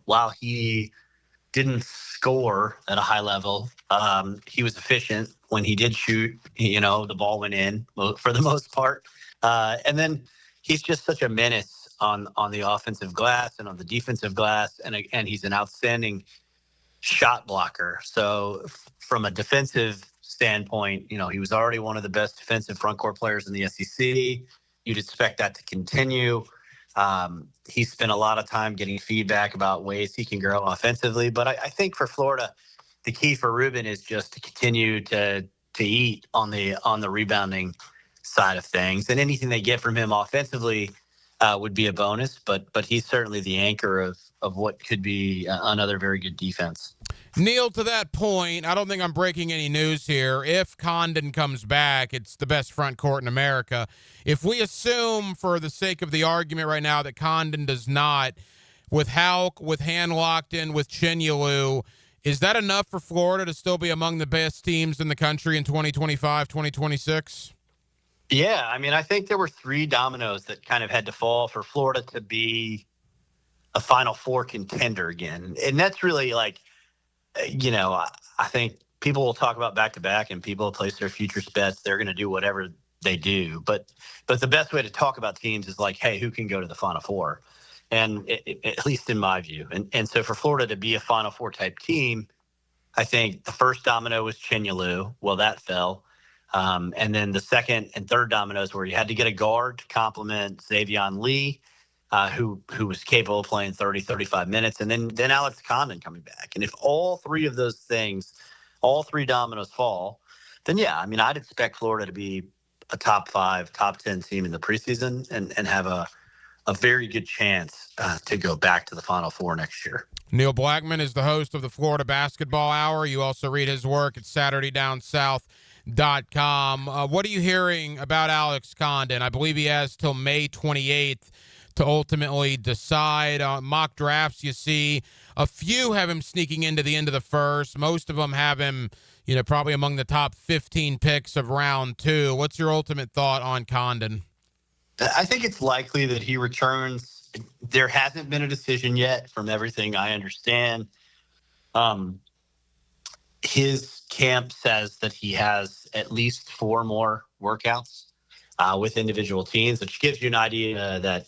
while he didn't score at a high level, he was efficient when he did shoot. The ball went in for the most part, and then he's just such a menace on the offensive glass and on the defensive glass, and he's an outstanding shot blocker. So from a defensive standpoint, he was already one of the best defensive front court players in the SEC. You'd expect that to continue. He spent a lot of time getting feedback about ways he can grow offensively. But I think for Florida, the key for Ruben is just to continue to eat on the rebounding side of things. And anything they get from him offensively would be a bonus. But he's certainly the anchor of what could be another very good defense. Neil, to that point, I don't think I'm breaking any news here. If Condon comes back, it's the best front court in America. If we assume, for the sake of the argument right now, that Condon does not, with Hauk, with hand locked in, with Chinyelu, is that enough for Florida to still be among the best teams in the country in 2025, 2026? Yeah, I think there were three dominoes that kind of had to fall for Florida to be a Final Four contender again. And that's really I think people will talk about back-to-back and people will place their future bets. They're going to do whatever they do. But the best way to talk about teams is hey, who can go to the Final Four? And at least in my view. And so for Florida to be a Final Four type team, I think the first domino was Chinyelu. Well, that fell. And then the second and third dominoes where you had to get a guard to complement Xavion Lee, who was capable of playing 30, 35 minutes, and then Alex Condon coming back. And if all three of those things, all three dominoes fall, then yeah, I'd expect Florida to be a top 5, top 10 team in the preseason and have a very good chance to go back to the Final Four next year. Neil Blackman is the host of the Florida Basketball Hour. You also read his work at SaturdayDownSouth.com. What are you hearing about Alex Condon? I believe he has till May 28th to ultimately decide. Mock drafts you see A few have him sneaking into the end of the first. Most of them have him, probably among the top 15 picks of round 2. What's your ultimate thought on Condon? I think it's likely that he returns. There hasn't been a decision yet from everything I understand. His camp says that he has at least 4 more workouts with individual teams, which gives you an idea that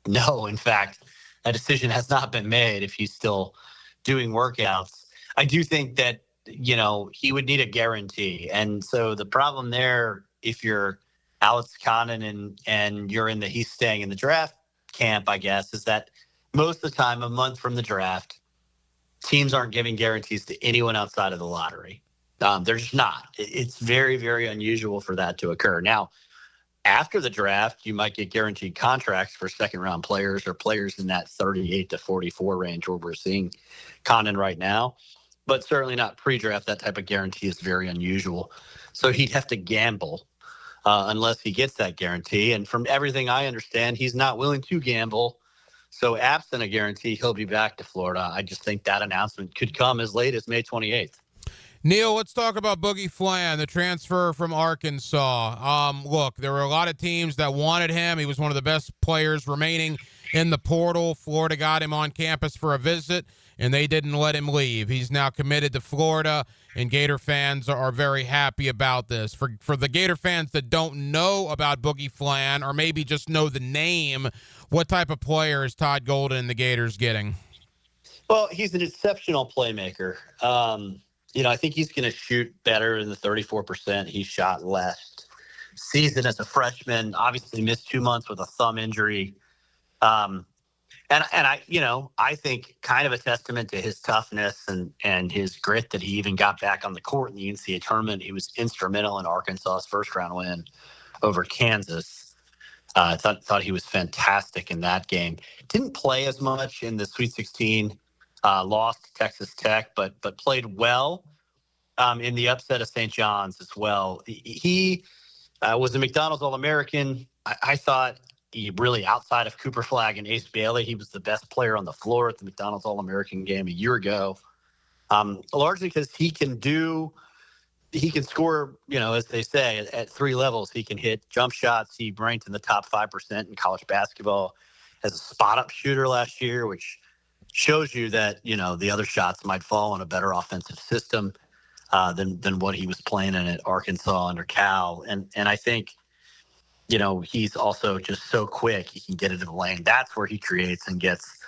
no, in fact, a decision has not been made if he's still doing workouts. I do think that, he would need a guarantee. And so the problem there, if you're Alex Condon and you're he's staying in the draft camp, I guess, is that most of the time, a month from the draft, teams aren't giving guarantees to anyone outside of the lottery. They're just not. It's very, very unusual for that to occur. Now, after the draft, you might get guaranteed contracts for second-round players or players in that 38 to 44 range where we're seeing Condon right now, but certainly not pre-draft. That type of guarantee is very unusual. So he'd have to gamble unless he gets that guarantee. And from everything I understand, he's not willing to gamble. So absent a guarantee, he'll be back to Florida. I just think that announcement could come as late as May 28th. Neil, let's talk about Boogie Flan, the transfer from Arkansas. Look, there were a lot of teams that wanted him. He was one of the best players remaining in the portal. Florida got him on campus for a visit, and they didn't let him leave. He's now committed to Florida, and Gator fans are very happy about this. For the Gator fans that don't know about Boogie Flan or maybe just know the name, what type of player is Todd Golden and the Gators getting? Well, he's an exceptional playmaker. I think he's going to shoot better than the 34% he shot last season as a freshman. Obviously missed 2 months with a thumb injury. And I think kind of a testament to his toughness and his grit that he even got back on the court in the NCAA tournament. He was instrumental in Arkansas's first-round win over Kansas. I thought he was fantastic in that game. Didn't play as much in the Sweet 16. Lost to Texas Tech, but played well in the upset of St. John's as well. He was a McDonald's All-American. I thought he really, outside of Cooper Flagg and Ace Bailey, he was the best player on the floor at the McDonald's All-American game a year ago, largely because he can score, as they say, at 3 levels. He can hit jump shots. He ranked in the top 5% in college basketball as a spot-up shooter last year, which shows you that, the other shots might fall in a better offensive system than what he was playing in at Arkansas under Cal. And I think, he's also just so quick. He can get into the lane. That's where he creates and gets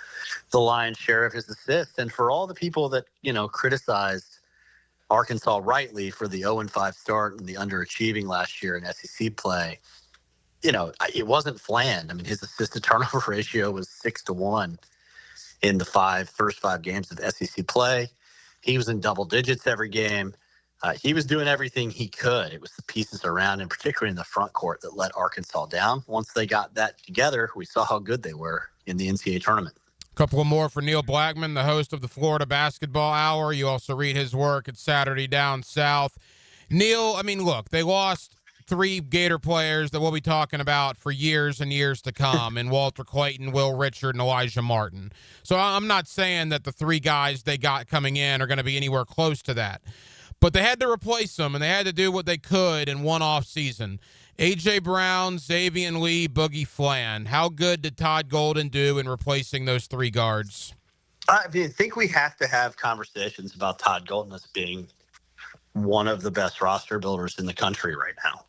the lion's share of his assists. And for all the people that, criticized Arkansas rightly for the 0-5 start and the underachieving last year in SEC play, it wasn't Flan. I mean, his assist-to-turnover ratio was 6-1. In the first five games of SEC play. He was in double digits every game. He was doing everything he could. It was the pieces around him, particularly in the front court, that let Arkansas down. Once they got that together, we saw how good they were in the NCAA tournament. A couple more for Neil Blackman, the host of the Florida Basketball Hour. You also read his work at Saturday Down South. Neil, look, they lost 3 Gator players that we'll be talking about for years and years to come, and Walter Clayton, Will Richard, and Elijah Martin. So I'm not saying that the 3 guys they got coming in are going to be anywhere close to that. But they had to replace them, and they had to do what they could in one off season. A.J. Brown, Xavier Lee, Boogie Flan. How good did Todd Golden do in replacing those 3 guards? I think we have to have conversations about Todd Golden as being one of the best roster builders in the country right now.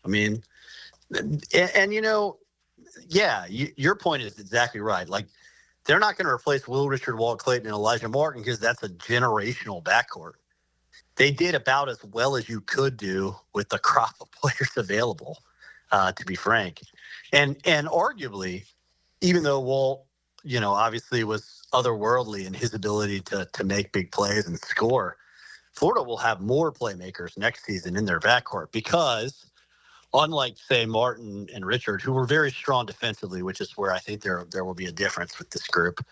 Your point is exactly right. Like, they're not going to replace Will Richard, Walt Clayton, and Elijah Martin because that's a generational backcourt. They did about as well as you could do with the crop of players available, to be frank. And arguably, even though Walt, obviously was otherworldly in his ability to make big plays and score, Florida will have more playmakers next season in their backcourt because, unlike, say, Martin and Richard, who were very strong defensively, which is where I think there will be a difference with this group,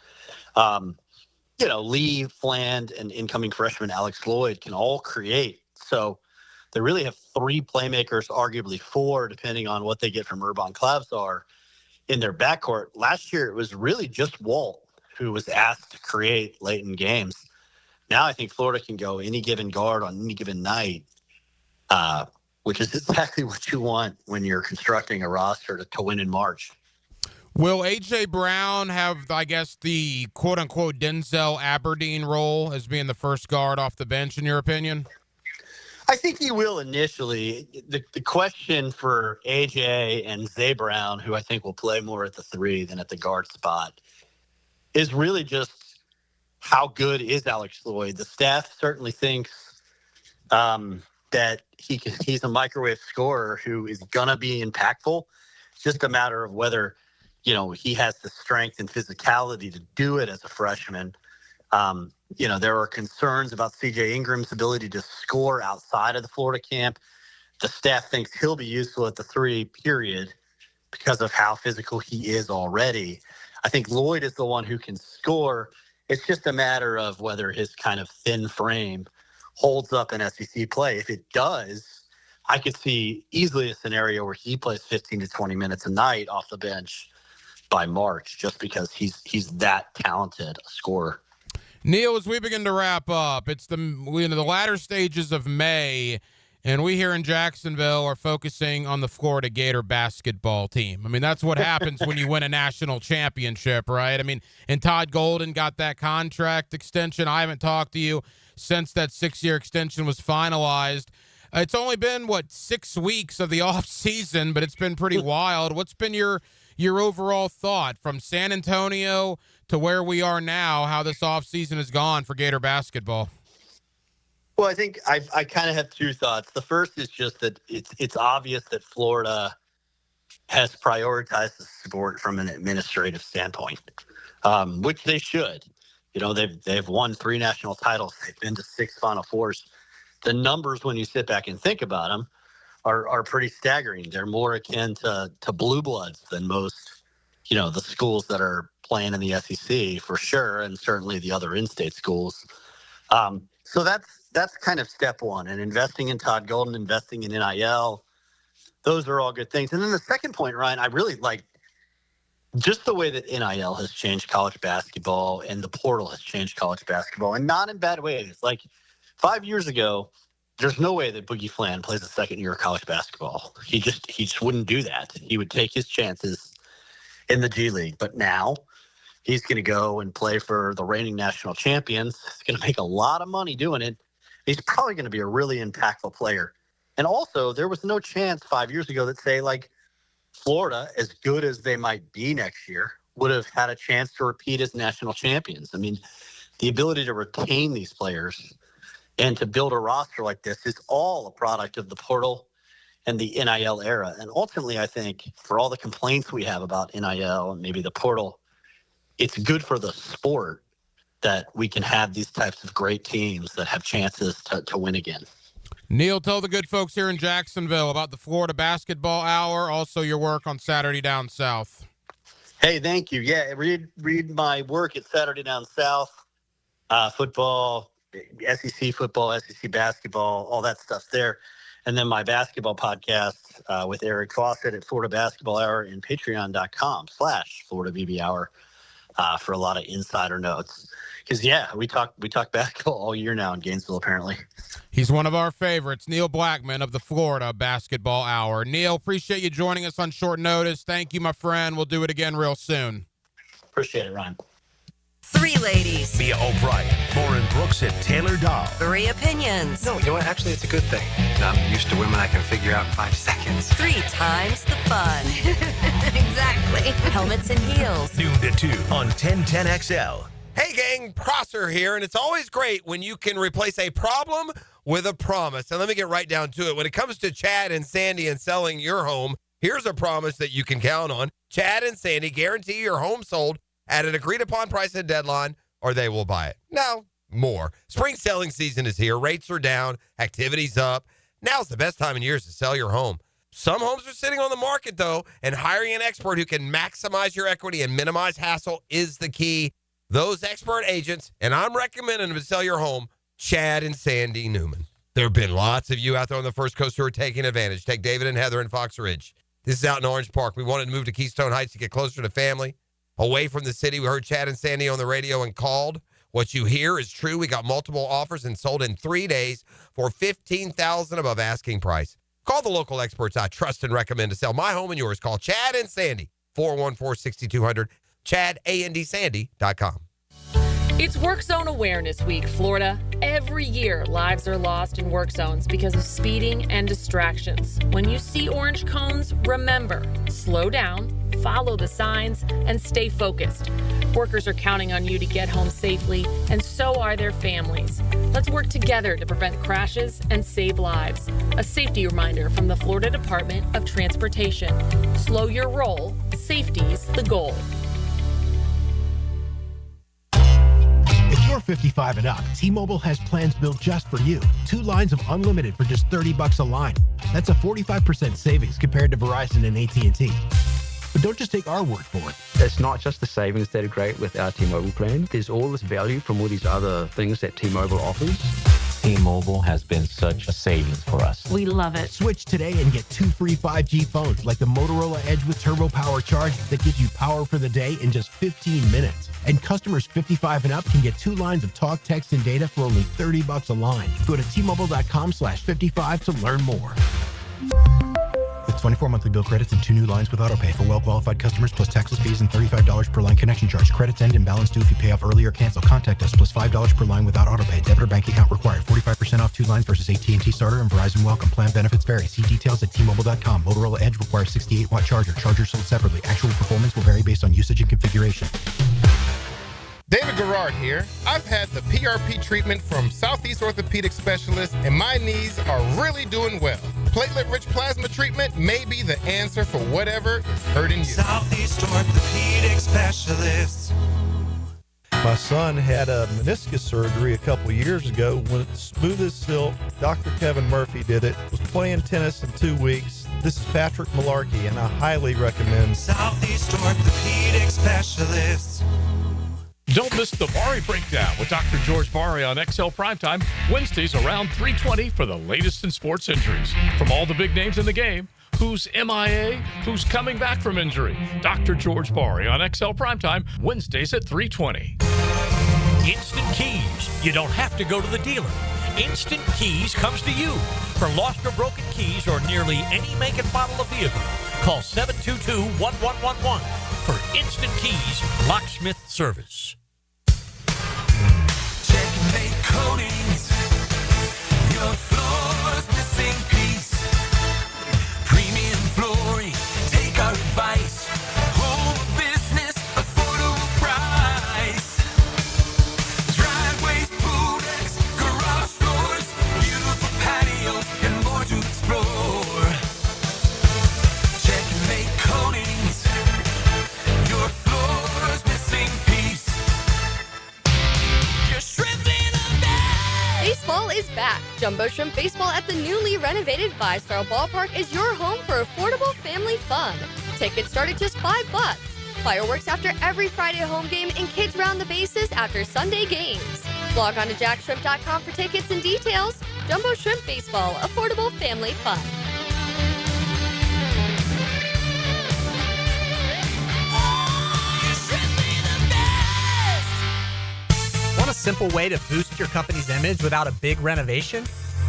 Lee, Fland, and incoming freshman Alex Lloyd can all create. So they really have 3 playmakers, arguably 4, depending on what they get from Urban Clavsar in their backcourt. Last year, it was really just Walt who was asked to create late in games. Now I think Florida can go any given guard on any given night, which is exactly what you want when you're constructing a roster to win in March. Will A.J. Brown have, I guess, the quote-unquote Denzel Aberdeen role as being the first guard off the bench, in your opinion? I think he will initially. The question for A.J. and Zay Brown, who I think will play more at the 3 than at the guard spot, is really just how good is Alex Lloyd. The staff certainly thinks that he's a microwave scorer who is going to be impactful. It's just a matter of whether – he has the strength and physicality to do it as a freshman. There are concerns about C.J. Ingram's ability to score outside of the Florida camp. The staff thinks he'll be useful at the 3, period, because of how physical he is already. I think Lloyd is the one who can score. It's just a matter of whether his kind of thin frame holds up in SEC play. If it does, I could see easily a scenario where he plays 15 to 20 minutes a night off the bench by March, just because he's that talented a scorer. Neil, as we begin to wrap up, it's the latter stages of May, and we here in Jacksonville are focusing on the Florida Gator basketball team. I mean, that's what happens when you win a national championship, right? I mean, and Todd Golden got that contract extension. I haven't talked to you since that 6-year extension was finalized. It's only been, 6 weeks of the off season, but it's been pretty wild. What's been your overall thought from San Antonio to where we are now, how this offseason has gone for Gator basketball? Well, I think I kind of have 2 thoughts. The first is just that it's obvious that Florida has prioritized the sport from an administrative standpoint, which they should. They've won 3 national titles. They've been to 6 Final Fours. The numbers, when you sit back and think about them, are pretty staggering. They're more akin to blue bloods than most, the schools that are playing in the SEC for sure, and certainly the other in-state schools. So that's kind of step one. And investing in Todd Golden, investing in NIL, those are all good things. And then the second point, Ryan, I really like just the way that NIL has changed college basketball and the portal has changed college basketball, and not in bad ways. Like 5 years ago, there's no way that Boogie Flan plays a second year of college basketball. He just wouldn't do that. He would take his chances in the G League. But now he's going to go and play for the reigning national champions. He's going to make a lot of money doing it. He's probably going to be a really impactful player. And also, there was no chance 5 years ago that, say, like Florida, as good as they might be next year, would have had a chance to repeat as national champions. I mean, the ability to retain these players and to build a roster like this is all a product of the portal and the NIL era. And ultimately, I think for all the complaints we have about NIL and maybe the portal, it's good for the sport that we can have these types of great teams that have chances to win again. Neil, tell the good folks here in Jacksonville about the Florida Basketball Hour, also your work on Saturday Down South. Hey, thank you. Yeah, read my work at Saturday Down South, football, SEC football, SEC basketball, all that stuff there. And then my basketball podcast with Eric Fawcett at Florida Basketball Hour and patreon.com/Florida BB Hour for a lot of insider notes. Because, we talk basketball all year now in Gainesville, apparently. He's one of our favorites, Neil Blackman of the Florida Basketball Hour. Neil, appreciate you joining us on short notice. Thank you, my friend. We'll do it again real soon. Appreciate it, Ryan. 3 ladies. Mia O'Brien, Lauren Brooks, and Taylor Dahl. 3 opinions. No, you know what? Actually, it's a good thing. I'm used to women I can figure out in 5 seconds. 3 times the fun. Exactly. Helmets and heels. Noon to 2 on 1010XL. Hey gang, Prosser here, and it's always great when you can replace a problem with a promise. And let me get right down to it. When it comes to Chad and Sandy and selling your home, here's a promise that you can count on. Chad and Sandy guarantee your home sold at an agreed-upon price and deadline, or they will buy it. Now, more. Spring selling season is here. Rates are down. Activity's up. Now's the best time in years to sell your home. Some homes are sitting on the market, though, and hiring an expert who can maximize your equity and minimize hassle is the key. Those expert agents, and I'm recommending them to sell your home, Chad and Sandy Newman. There have been lots of you out there on the First Coast who are taking advantage. Take David and Heather in Fox Ridge. This is out in Orange Park. We wanted to move to Keystone Heights to get closer to family. away from the city. We heard Chad and Sandy on the radio and called. What you hear is true. We got multiple offers and sold in 3 days for $15,000 above asking price. Call the local experts I trust and recommend to sell my home and yours. Call Chad and Sandy, 414-6200, ChadAndSandy.com. It's Work Zone Awareness Week, Florida. Every year, lives are lost in work zones because of speeding and distractions. When you see orange cones, remember, slow down, follow the signs, and stay focused. Workers are counting on you to get home safely, and so are their families. Let's work together to prevent crashes and save lives. A safety reminder from the Florida Department of Transportation. Slow your roll. Safety's the goal. If you're 55 and up, T-Mobile has plans built just for you. 2 lines of unlimited for just $30 a line. That's a 45% savings compared to Verizon and AT&T. But don't just take our word for it. It's not just the savings that are great with our T-Mobile plan. There's all this value from all these other things that T-Mobile offers. T-Mobile has been such a savings for us. We love it. Switch today and get 2 free 5G phones like the Motorola Edge with Turbo Power charging that gives you power for the day in just 15 minutes. And customers 55 and up can get 2 lines of talk, text, and data for only $30 a line. Go to T-Mobile.com/55 to learn more. With 24 monthly bill credits and 2 new lines with autopay for well-qualified customers plus taxes, fees, and $35 per line connection charge. Credits end and balance due if you pay off early or cancel. Contact us plus $5 per line without autopay. Debit or bank account required. 45% off 2 lines versus AT&T Starter and Verizon Welcome. Plan benefits vary. See details at T-Mobile.com. Motorola Edge requires 68-watt charger. Chargers sold separately. Actual performance will vary based on usage and configuration. David Garrard here. I've had the PRP treatment from Southeast Orthopedic Specialists, and my knees are really doing well. Platelet-rich plasma treatment may be the answer for whatever is hurting you. Southeast Orthopedic Specialists. My son had a meniscus surgery a couple years ago. When it's smooth as silk, Dr. Kevin Murphy did it. Was playing tennis in 2 weeks. This is Patrick Malarkey, and I highly recommend Southeast Orthopedic Specialists. Don't miss the Bari Breakdown with Dr. George Bari on XL Primetime, Wednesdays around 3:20 for the latest in sports injuries. From all the big names in the game, who's MIA, who's coming back from injury. Dr. George Bari on XL Primetime, Wednesdays at 3:20. Instant Keys. You don't have to go to the dealer. Instant Keys comes to you. For lost or broken keys or nearly any make and model of vehicle, call 722-1111 for Instant Keys locksmith service. Checkmate Coatings. Your floor's missing piece. Premium flooring. Take our advice. Home business, affordable price. Driveways, pool decks, garage doors, beautiful patios, and more to explore. Checkmate Coatings. Your floor's missing piece. You're shrimping a bag. Baseball is back. Jumbo Shrimp Baseball at the newly renovated 5-Star Ballpark is your home for affordable family fun. Tickets start at just $5. Fireworks after every Friday home game and kids round the bases after Sunday games. Log on to jackshrimp.com for tickets and details. Jumbo Shrimp Baseball, affordable family fun. Want a simple way to boost your company's image without a big renovation?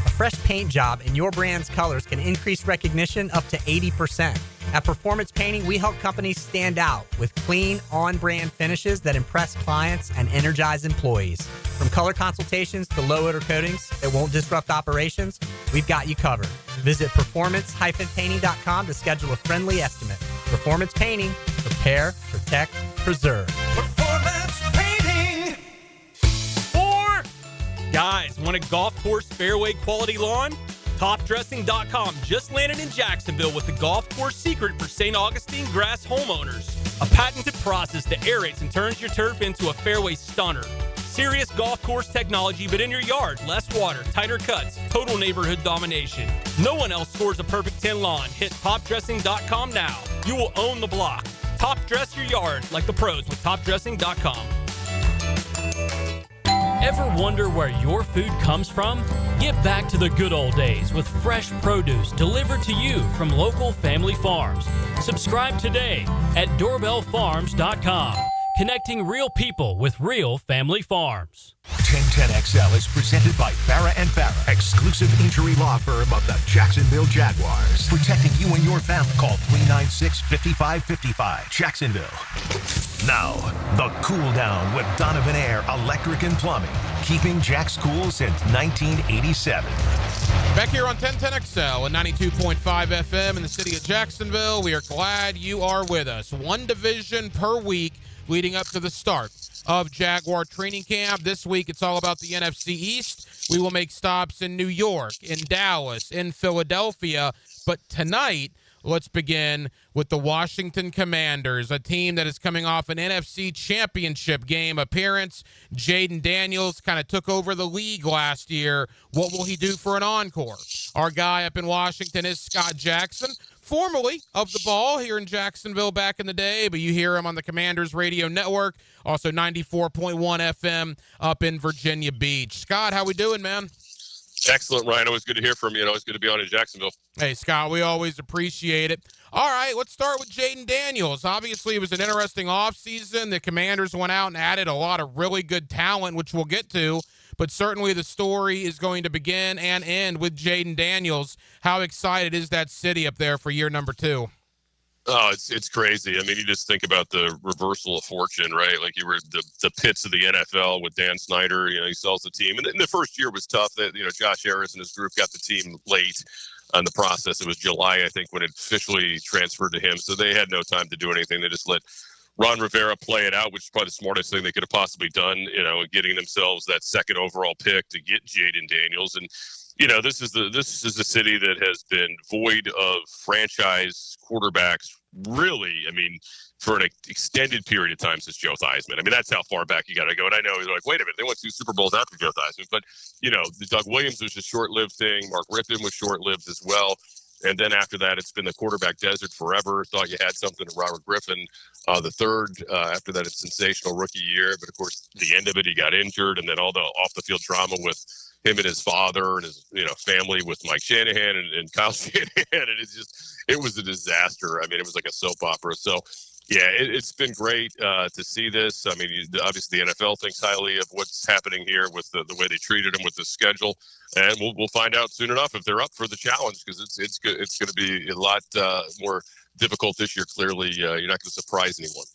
A fresh paint job in your brand's colors can increase recognition up to 80%. At Performance Painting, we help companies stand out with clean, on-brand finishes that impress clients and energize employees. From color consultations to low-odor coatings that won't disrupt operations, we've got you covered. Visit performance-painting.com to schedule a friendly estimate. Performance Painting. Prepare, protect, preserve. Performance Painting. Guys, want a golf course fairway quality lawn? TopDressing.com just landed in Jacksonville with the golf course secret for St. Augustine grass homeowners. A patented process that aerates and turns your turf into a fairway stunner. Serious golf course technology, but in your yard. Less water, tighter cuts, total neighborhood domination. No one else scores a perfect 10 lawn. Hit TopDressing.com now. You will own the block. Top dress your yard like the pros with TopDressing.com. Ever wonder where your food comes from? Give back to the good old days with fresh produce delivered to you from local family farms. Subscribe today at doorbellfarms.com. Connecting real people with real family farms. 1010XL is presented by Farah and Farah, exclusive injury law firm of the Jacksonville Jaguars. Protecting you and your family. Call 396-5555. Jacksonville. Now, the Cool Down with Donovan Air Electric and Plumbing. Keeping Jack's cool since 1987. Back here on 1010XL and 92.5 FM in the city of Jacksonville. We are glad you are with us. One division per week leading up to the start of Jaguar training camp. This week, it's all about the NFC East. We will make stops in New York, in Dallas, in Philadelphia. But tonight, let's begin with the Washington Commanders, a team that is coming off an NFC Championship game appearance. Jaden Daniels kind of took over the league last year. What will he do for an encore? Our guy up in Washington is Scott Jackson, formerly of the Ball here in Jacksonville back in the day, but you hear him on the Commanders radio network, also 94.1 FM up in Virginia Beach. Scott, how we doing, man? Excellent, Ryan. Always good to hear from you, and always good to be on in Jacksonville. Hey, Scott, we always appreciate it. All right, let's start with Jaden Daniels. Obviously, it was an interesting offseason. The Commanders went out and added a lot of really good talent, which we'll get to, but certainly the story is going to begin and end with Jaden Daniels. How excited is that city up there for year number 2? Oh, it's crazy. I mean, you just think about the reversal of fortune, right? Like you were the pits of the NFL with Dan Snyder. You know, he sells the team, and the first year was tough. That Josh Harris and his group got the team late on the process. It was July, I think, when it officially transferred to him. So they had no time to do anything. They just let Ron Rivera play it out, which is probably the smartest thing they could have possibly done. Getting themselves that second overall pick to get Jaden Daniels. And this is a city that has been void of franchise quarterbacks, really, I mean, for an extended period of time since Joe Theismann. I mean, that's how far back you got to go. And I know he's like, wait a minute, they won 2 Super Bowls after Joe Theismann. But, the Doug Williams was a short-lived thing. Mark Rippon was short-lived as well. And then after that, it's been the quarterback desert forever. Thought you had something to Robert Griffin the third. After that, it's sensational rookie year. But, of course, the end of it, he got injured. And then all the off-the-field drama with him and his father and his family with Mike Shanahan and Kyle Shanahan. And it was a disaster. I mean, it was like a soap opera. So, yeah, it's been great to see this. I mean, obviously the NFL thinks highly of what's happening here with the way they treated him with the schedule. And we'll find out soon enough if they're up for the challenge, because it's going to be a lot more difficult this year. Clearly, you're not going to surprise anyone.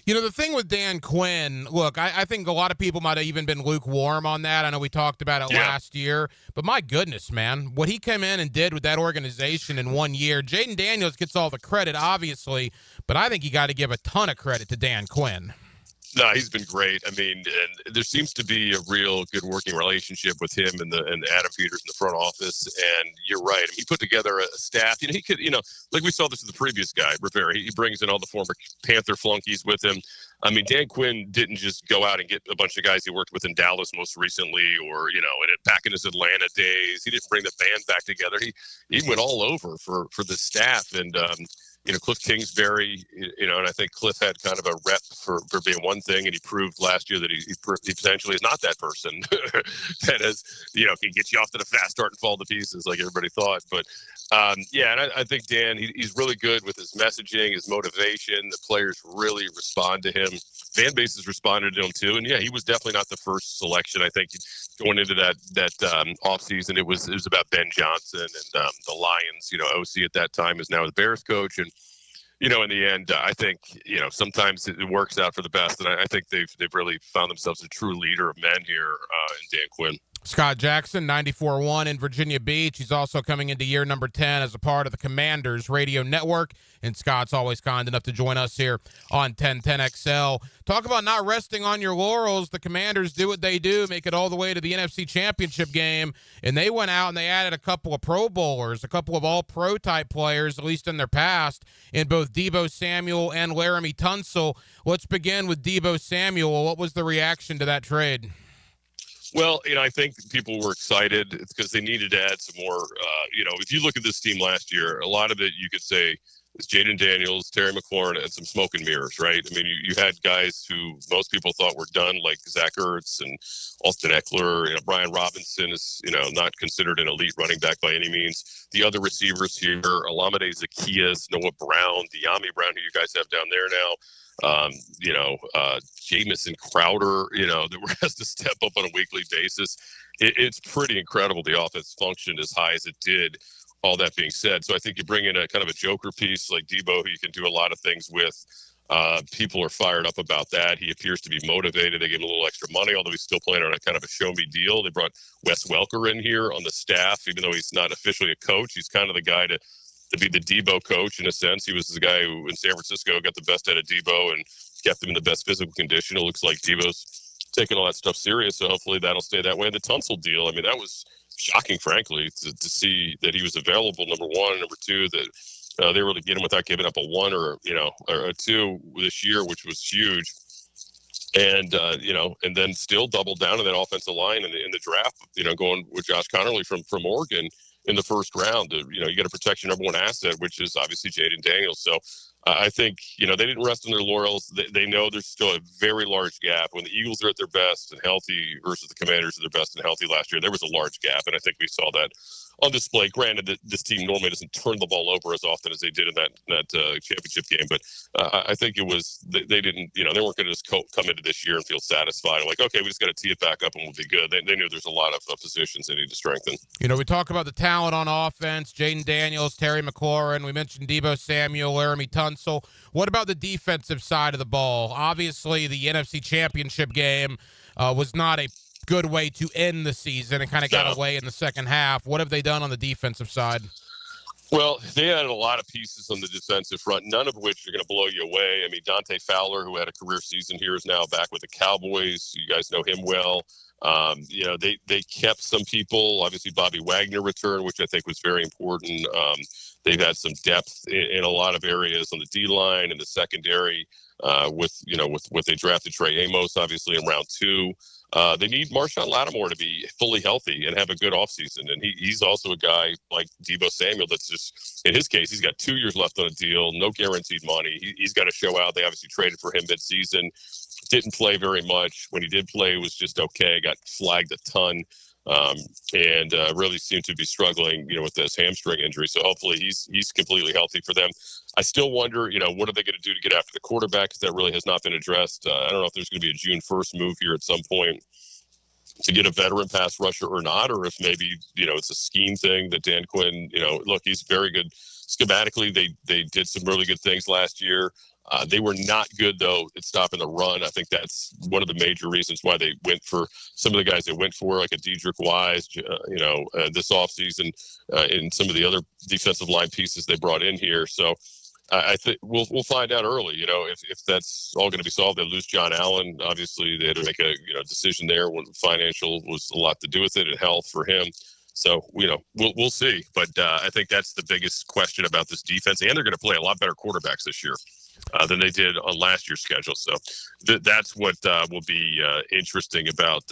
The thing with Dan Quinn, look, I think a lot of people might have even been lukewarm on that. I know we talked about it last year, but my goodness, man, what he came in and did with that organization in 1 year. Jaden Daniels gets all the credit, obviously, but I think you got to give a ton of credit to Dan Quinn. No, he's been great. I mean, and there seems to be a real good working relationship with him and Adam Peters in the front office. And you're right. I mean, he put together a staff. He could, like we saw this with the previous guy, Rivera. He brings in all the former Panther flunkies with him. I mean, Dan Quinn didn't just go out and get a bunch of guys he worked with in Dallas most recently, or and back in his Atlanta days. He didn't bring the band back together. He went all over for the staff. And Cliff Kingsbury, and I think Cliff had kind of a rep for being one thing, and he proved last year that he potentially is not that person that has, can get you off to the fast start and fall to pieces like everybody thought. But, and I think Dan, he's really good with his messaging, his motivation. The players really respond to him. Fan bases responded to him too. And he was definitely not the first selection. I think going into that offseason, it was about Ben Johnson and the Lions, OC at that time is now the Bears coach. And, in the end, I think, sometimes it works out for the best. And I think they've really found themselves a true leader of men here in Dan Quinn. Scott Jackson, 94.1 in Virginia Beach. He's also coming into year number 10 as a part of the Commanders radio network. And Scott's always kind enough to join us here on 1010XL. Talk about not resting on your laurels. The Commanders do what they do, make it all the way to the NFC Championship game. And they went out and they added a couple of Pro Bowlers, a couple of all-pro type players, at least in their past, in both Deebo Samuel and Laramie Tunsil. Let's begin with Deebo Samuel. What was the reaction to that trade? Well, I think people were excited. It's because they needed to add some more. If you look at this team last year, a lot of it you could say is Jaden Daniels, Terry McLaurin, and some smoke and mirrors, right? I mean, you had guys who most people thought were done, like Zach Ertz and Austin Eckler. Brian Robinson is, not considered an elite running back by any means. The other receivers here, Olamide Zaccheaus, Noah Brown, De'Ami Brown, who you guys have down there now. Jamison Crowder, that has to step up on a weekly basis. It's pretty incredible the offense functioned as high as it did. All that being said, so I think you bring in a kind of a joker piece like Debo, who you can do a lot of things with. People are fired up about that. He appears to be motivated. They gave him a little extra money, although he's still playing on a kind of a show-me deal. They brought Wes Welker in here on the staff, even though he's not officially a coach. He's kind of the guy to be the Debo coach in a sense. He was the guy who in San Francisco got the best out of Debo and kept him in the best physical condition. It looks like Debo's taking all that stuff serious, so hopefully that'll stay that way. And the Tunsil deal, I mean, that was shocking, frankly, to see that he was available, number one. Number two, that they were able to get him without giving up a one or a two this year, which was huge. And, and then still doubled down on that offensive line in the draft, going with Josh Connerly from Oregon in the first round. You got to protect your number one asset, which is obviously Jaden Daniels. So I think, they didn't rest on their laurels. They know there's still a very large gap. When the Eagles are at their best and healthy versus the Commanders at their best and healthy last year, there was a large gap. And I think we saw that on display. Granted that this team normally doesn't turn the ball over as often as they did in that championship game. But I think it was, they didn't, they weren't going to just come into this year and feel satisfied. Like, okay, we just got to tee it back up and we'll be good. They knew there's a lot of positions they need to strengthen. We talk about the talent on offense, Jaden Daniels, Terry McLaurin. We mentioned Debo Samuel, Laramie Tunsil. What about the defensive side of the ball? Obviously, the NFC Championship game was not a good way to end the season and kind of got away in the second half. What have they done on the defensive side? Well, they had a lot of pieces on the defensive front, none of which are going to blow you away. I mean, Dante Fowler, who had a career season here, is now back with the Cowboys. You guys know him well. They kept some people. Obviously, Bobby Wagner returned, which I think was very important. They've had some depth in a lot of areas on the D line and the secondary. With what they drafted Trey Amos, obviously in round 2. They need Marshawn Lattimore to be fully healthy and have a good offseason. And he's also a guy like Debo Samuel that's just, in his case, he's got 2 years left on a deal, no guaranteed money. He's got to show out. They obviously traded for him midseason. Didn't play very much. When he did play, it was just okay. Got flagged a ton. And really seemed to be struggling, with this hamstring injury. So hopefully he's completely healthy for them. I still wonder, what are they going to do to get after the quarterback? Because that really has not been addressed. I don't know if there's going to be a June 1st move here at some point to get a veteran pass rusher or not, or if maybe, it's a scheme thing that Dan Quinn, look, he's very good schematically. They did some really good things last year. They were not good, though, at stopping the run. I think that's one of the major reasons why they went for some of the guys they went for, like a Dedrick Wise, this offseason, and some of the other defensive line pieces they brought in here. So I think we'll find out early, if that's all going to be solved. They lose John Allen. Obviously, they had to make a decision there when financial was a lot to do with it and health for him. So, we'll see. But I think that's the biggest question about this defense. And they're going to play a lot better quarterbacks this year than they did on last year's schedule. So that's what will be interesting about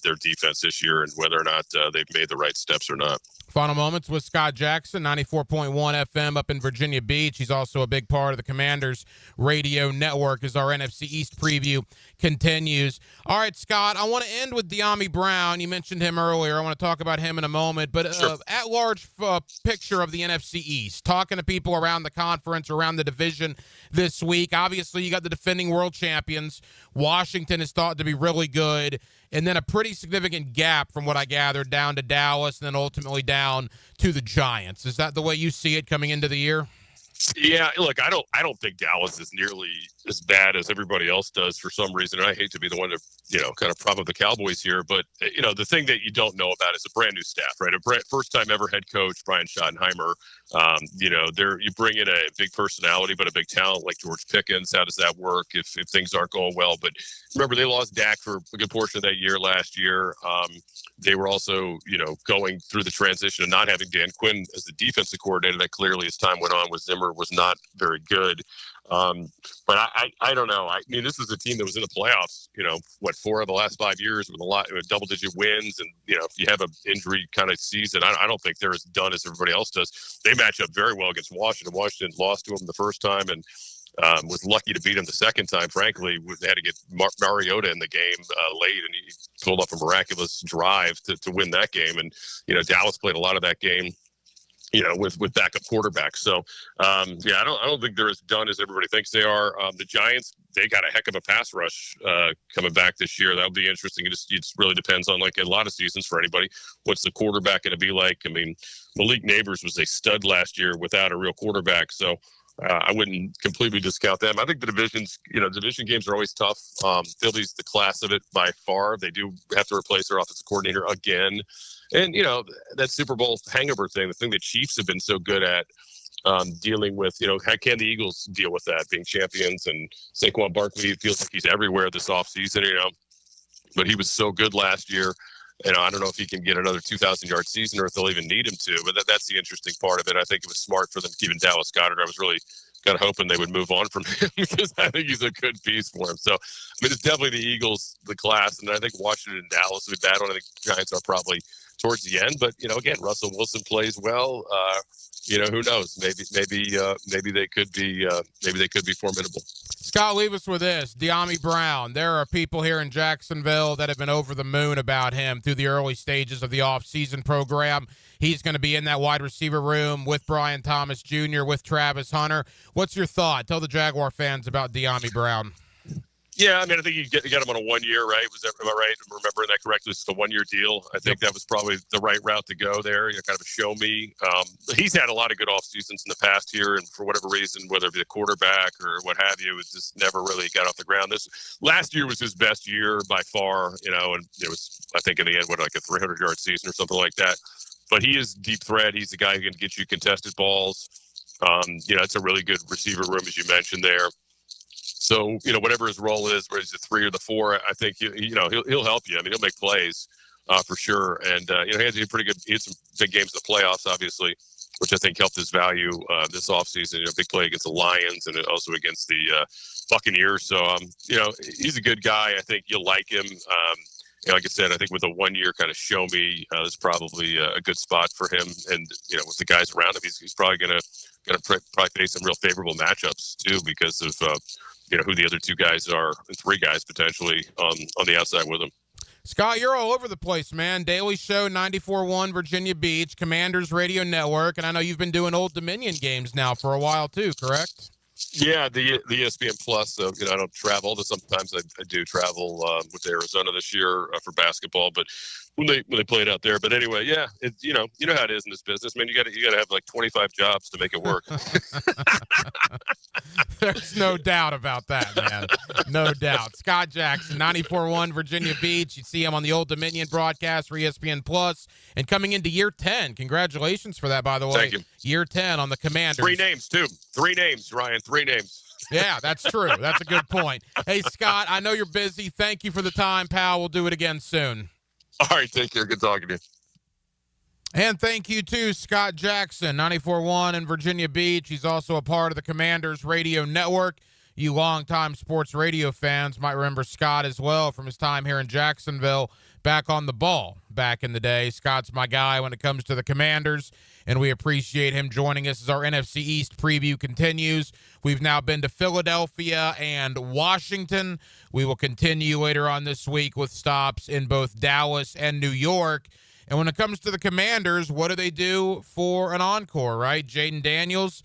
their defense this year and whether or not they've made the right steps or not. Final moments with Scott Jackson, 94.1 FM up in Virginia Beach. He's also a big part of the Commanders radio network as our NFC East preview continues. All right, Scott, I want to end with De'Ami Brown. You mentioned him earlier. I want to talk about him in a moment. But at-large picture of the NFC East, talking to people around the conference, around the division this week. Obviously, you got the defending world champions. Washington is thought to be really good. And then a pretty significant gap, from what I gathered, down to Dallas and then ultimately down to the Giants. Is that the way you see it coming into the year? Yeah, look, I don't think Dallas is nearly as bad as everybody else does for some reason. And I hate to be the one to, kind of prop up the Cowboys here. But, the thing that you don't know about is a brand new staff, right? First time ever head coach, Brian Schottenheimer. You bring in a big personality, but a big talent like George Pickens. How does that work if things aren't going well? But remember, they lost Dak for a good portion of that year last year. They were also, going through the transition of not having Dan Quinn as the defensive coordinator. That clearly, as time went on with Zimmer, was not very good. But I don't know. I mean, this is a team that was in the playoffs, 4 of the last 5 years with double-digit wins. And, if you have an injury kind of season, I don't think they're as done as everybody else does. They match up very well against Washington. Washington lost to them the first time and was lucky to beat them the second time. Frankly, they had to get Mariota in the game late, and he pulled off a miraculous drive to win that game. And, Dallas played a lot of that game, with backup quarterbacks. So, I don't think they're as done as everybody thinks they are. The Giants, they got a heck of a pass rush coming back this year. That'll be interesting. It really depends on, like a lot of seasons for anybody. What's the quarterback going to be like? I mean, Malik Neighbors was a stud last year without a real quarterback. So I wouldn't completely discount them. I think the division games are always tough. Philly's the class of it by far. They do have to replace their offensive coordinator again. And, that Super Bowl hangover thing, the thing the Chiefs have been so good at dealing with, how can the Eagles deal with that, being champions? And Saquon Barkley feels like he's everywhere this offseason, but he was so good last year. I don't know if he can get another 2,000-yard season or if they'll even need him to, but that's the interesting part of it. I think it was smart for them keeping Dallas Goedert. I was really kind of hoping they would move on from him because I think he's a good piece for him. So, it's definitely the Eagles, the class, and I think Washington and Dallas would battle. I think the Giants are probably towards the end, but again, Russell Wilson plays well. Who knows? Maybe they could be formidable. Scott, leave us with this. De'Ami Brown. There are people here in Jacksonville that have been over the moon about him through the early stages of the offseason program. He's going to be in that wide receiver room with Brian Thomas Jr., with Travis Hunter. What's your thought? Tell the Jaguar fans about De'Ami Brown. Yeah, I think you got him on a 1 year, right? Am I right? I'm remembering that correctly. This is a 1 year deal. I think that was probably the right route to go there. Kind of a show me. He's had a lot of good off seasons in the past here, and for whatever reason, whether it be a quarterback or what have you, it just never really got off the ground. This last year was his best year by far, and it was, I think, in the end, like a 300-yard season or something like that. But he is deep threat. He's the guy who can get you contested balls. It's a really good receiver room, as you mentioned there. So, whatever his role is, whether he's the 3 or the 4, I think, he'll help you. He'll make plays for sure. And, he had some big games in the playoffs, obviously, which I think helped his value this offseason. Big play against the Lions and also against the Buccaneers. So, he's a good guy. I think you'll like him. Like I said, I think with a 1 year kind of show me, that's probably a good spot for him. And, with the guys around him, he's probably going to face some real favorable matchups, too, because of who the other 2 guys are, and 3 guys potentially on the outside with him. Scott, you're all over the place, man. Daily Show, 94.1 Virginia Beach, Commanders Radio Network, and I know you've been doing Old Dominion games now for a while too, correct? Yeah, the ESPN Plus. I don't travel. Sometimes I do travel with Arizona this year for basketball, but when they play it out there. But anyway, yeah, you know how it is in this business, man. You got to have like 25 jobs to make it work. There's no doubt about that, man. No doubt. Scott Jackson, 94.1 Virginia Beach. You see him on the Old Dominion broadcast for ESPN Plus, and coming into year 10. Congratulations for that, by the way. Thank you. Year 10 on the Commanders. 3 names, too. 3 names, Ryan. 3 names. Yeah, that's true. That's a good point. Hey, Scott, I know you're busy. Thank you for the time, pal. We'll do it again soon. All right, take care. Good talking to you. And thank you to Scott Jackson, 94.1 in Virginia Beach. He's also a part of the Commanders Radio Network. You longtime sports radio fans might remember Scott as well from his time here in Jacksonville, back on the ball back in the day. Scott's my guy when it comes to the Commanders, and we appreciate him joining us as our NFC East preview continues. We've now been to Philadelphia and Washington. We will continue later on this week with stops in both Dallas and New York. And when it comes to the Commanders, what do they do for an encore, right? Jaden Daniels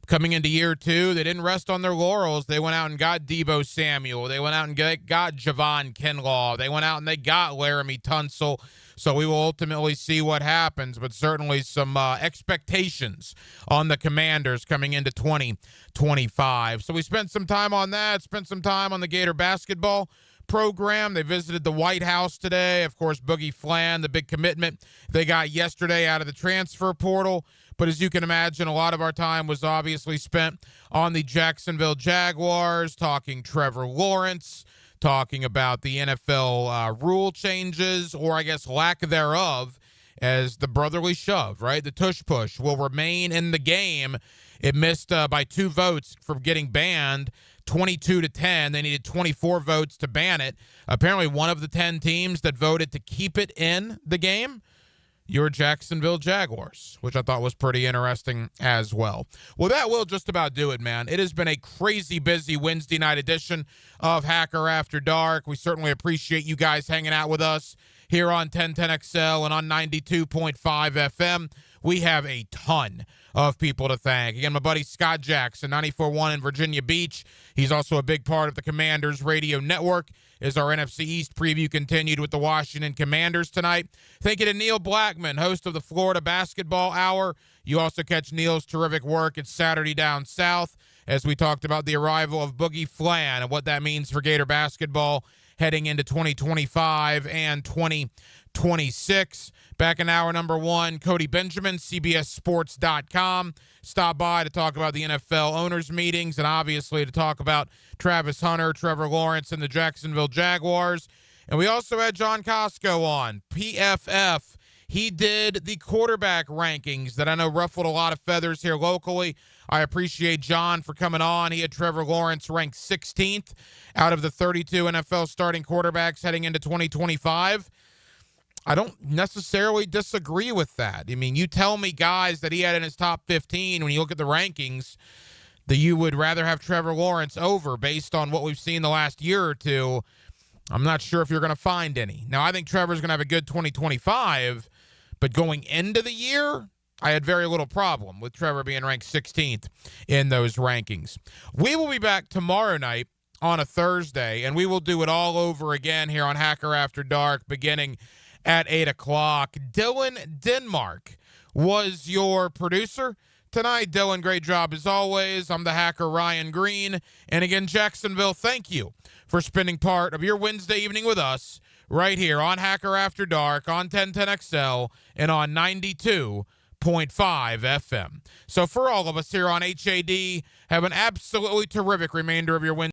coming into year 2, they didn't rest on their laurels. They went out and got Deebo Samuel. They went out and got Javon Kinlaw. They went out and they got Laramie Tunsil. So we will ultimately see what happens, but certainly some expectations on the Commanders coming into 2025. So we spent some time on that, spent some time on the Gator basketball program. They visited the White House today. Of course, Boogie Flan, the big commitment they got yesterday out of the transfer portal. But as you can imagine, a lot of our time was obviously spent on the Jacksonville Jaguars, talking Trevor Lawrence, talking about the NFL rule changes, or I guess lack thereof, as the brotherly shove, right? The tush push will remain in the game. It missed by 2 votes from getting banned, 22-10. They needed 24 votes to ban it. Apparently, one of the 10 teams that voted to keep it in the game, your Jacksonville Jaguars, which I thought was pretty interesting as well. Well, that will just about do it, man. It has been a crazy busy Wednesday night edition of Hacker After Dark. We certainly appreciate you guys hanging out with us here on 1010XL and on 92.5 FM. We have a ton of people to thank. Again, my buddy Scott Jackson, 94.1 in Virginia Beach. He's also a big part of the Commanders Radio Network as our NFC East preview continued with the Washington Commanders tonight. Thank you to Neil Blackman, host of the Florida Basketball Hour. You also catch Neil's terrific work at Saturday Down South as we talked about the arrival of Boogie Flan and what that means for Gator basketball heading into 2025 and 2026. Back in hour number 1, Cody Benjamin, CBSSports.com, stopped by to talk about the NFL owners' meetings and obviously to talk about Travis Hunter, Trevor Lawrence, and the Jacksonville Jaguars. And we also had John Costco on, PFF. He did the quarterback rankings that I know ruffled a lot of feathers here locally. I appreciate John for coming on. He had Trevor Lawrence ranked 16th out of the 32 NFL starting quarterbacks heading into 2025. I don't necessarily disagree with that. I mean, you tell me guys that he had in his top 15 when you look at the rankings that you would rather have Trevor Lawrence over based on what we've seen the last year or two. I'm not sure if you're going to find any. Now, I think Trevor's going to have a good 2025, but going into the year, I had very little problem with Trevor being ranked 16th in those rankings. We will be back tomorrow night on a Thursday, and we will do it all over again here on Hacker After Dark beginning at 8 o'clock. Dylan Denmark was your producer tonight. Dylan, great job as always. I'm the hacker, Ryan Green. And again, Jacksonville, thank you for spending part of your Wednesday evening with us right here on Hacker After Dark, on 1010XL, and on 92.5 FM. So for all of us here on HAD, have an absolutely terrific remainder of your Wednesday.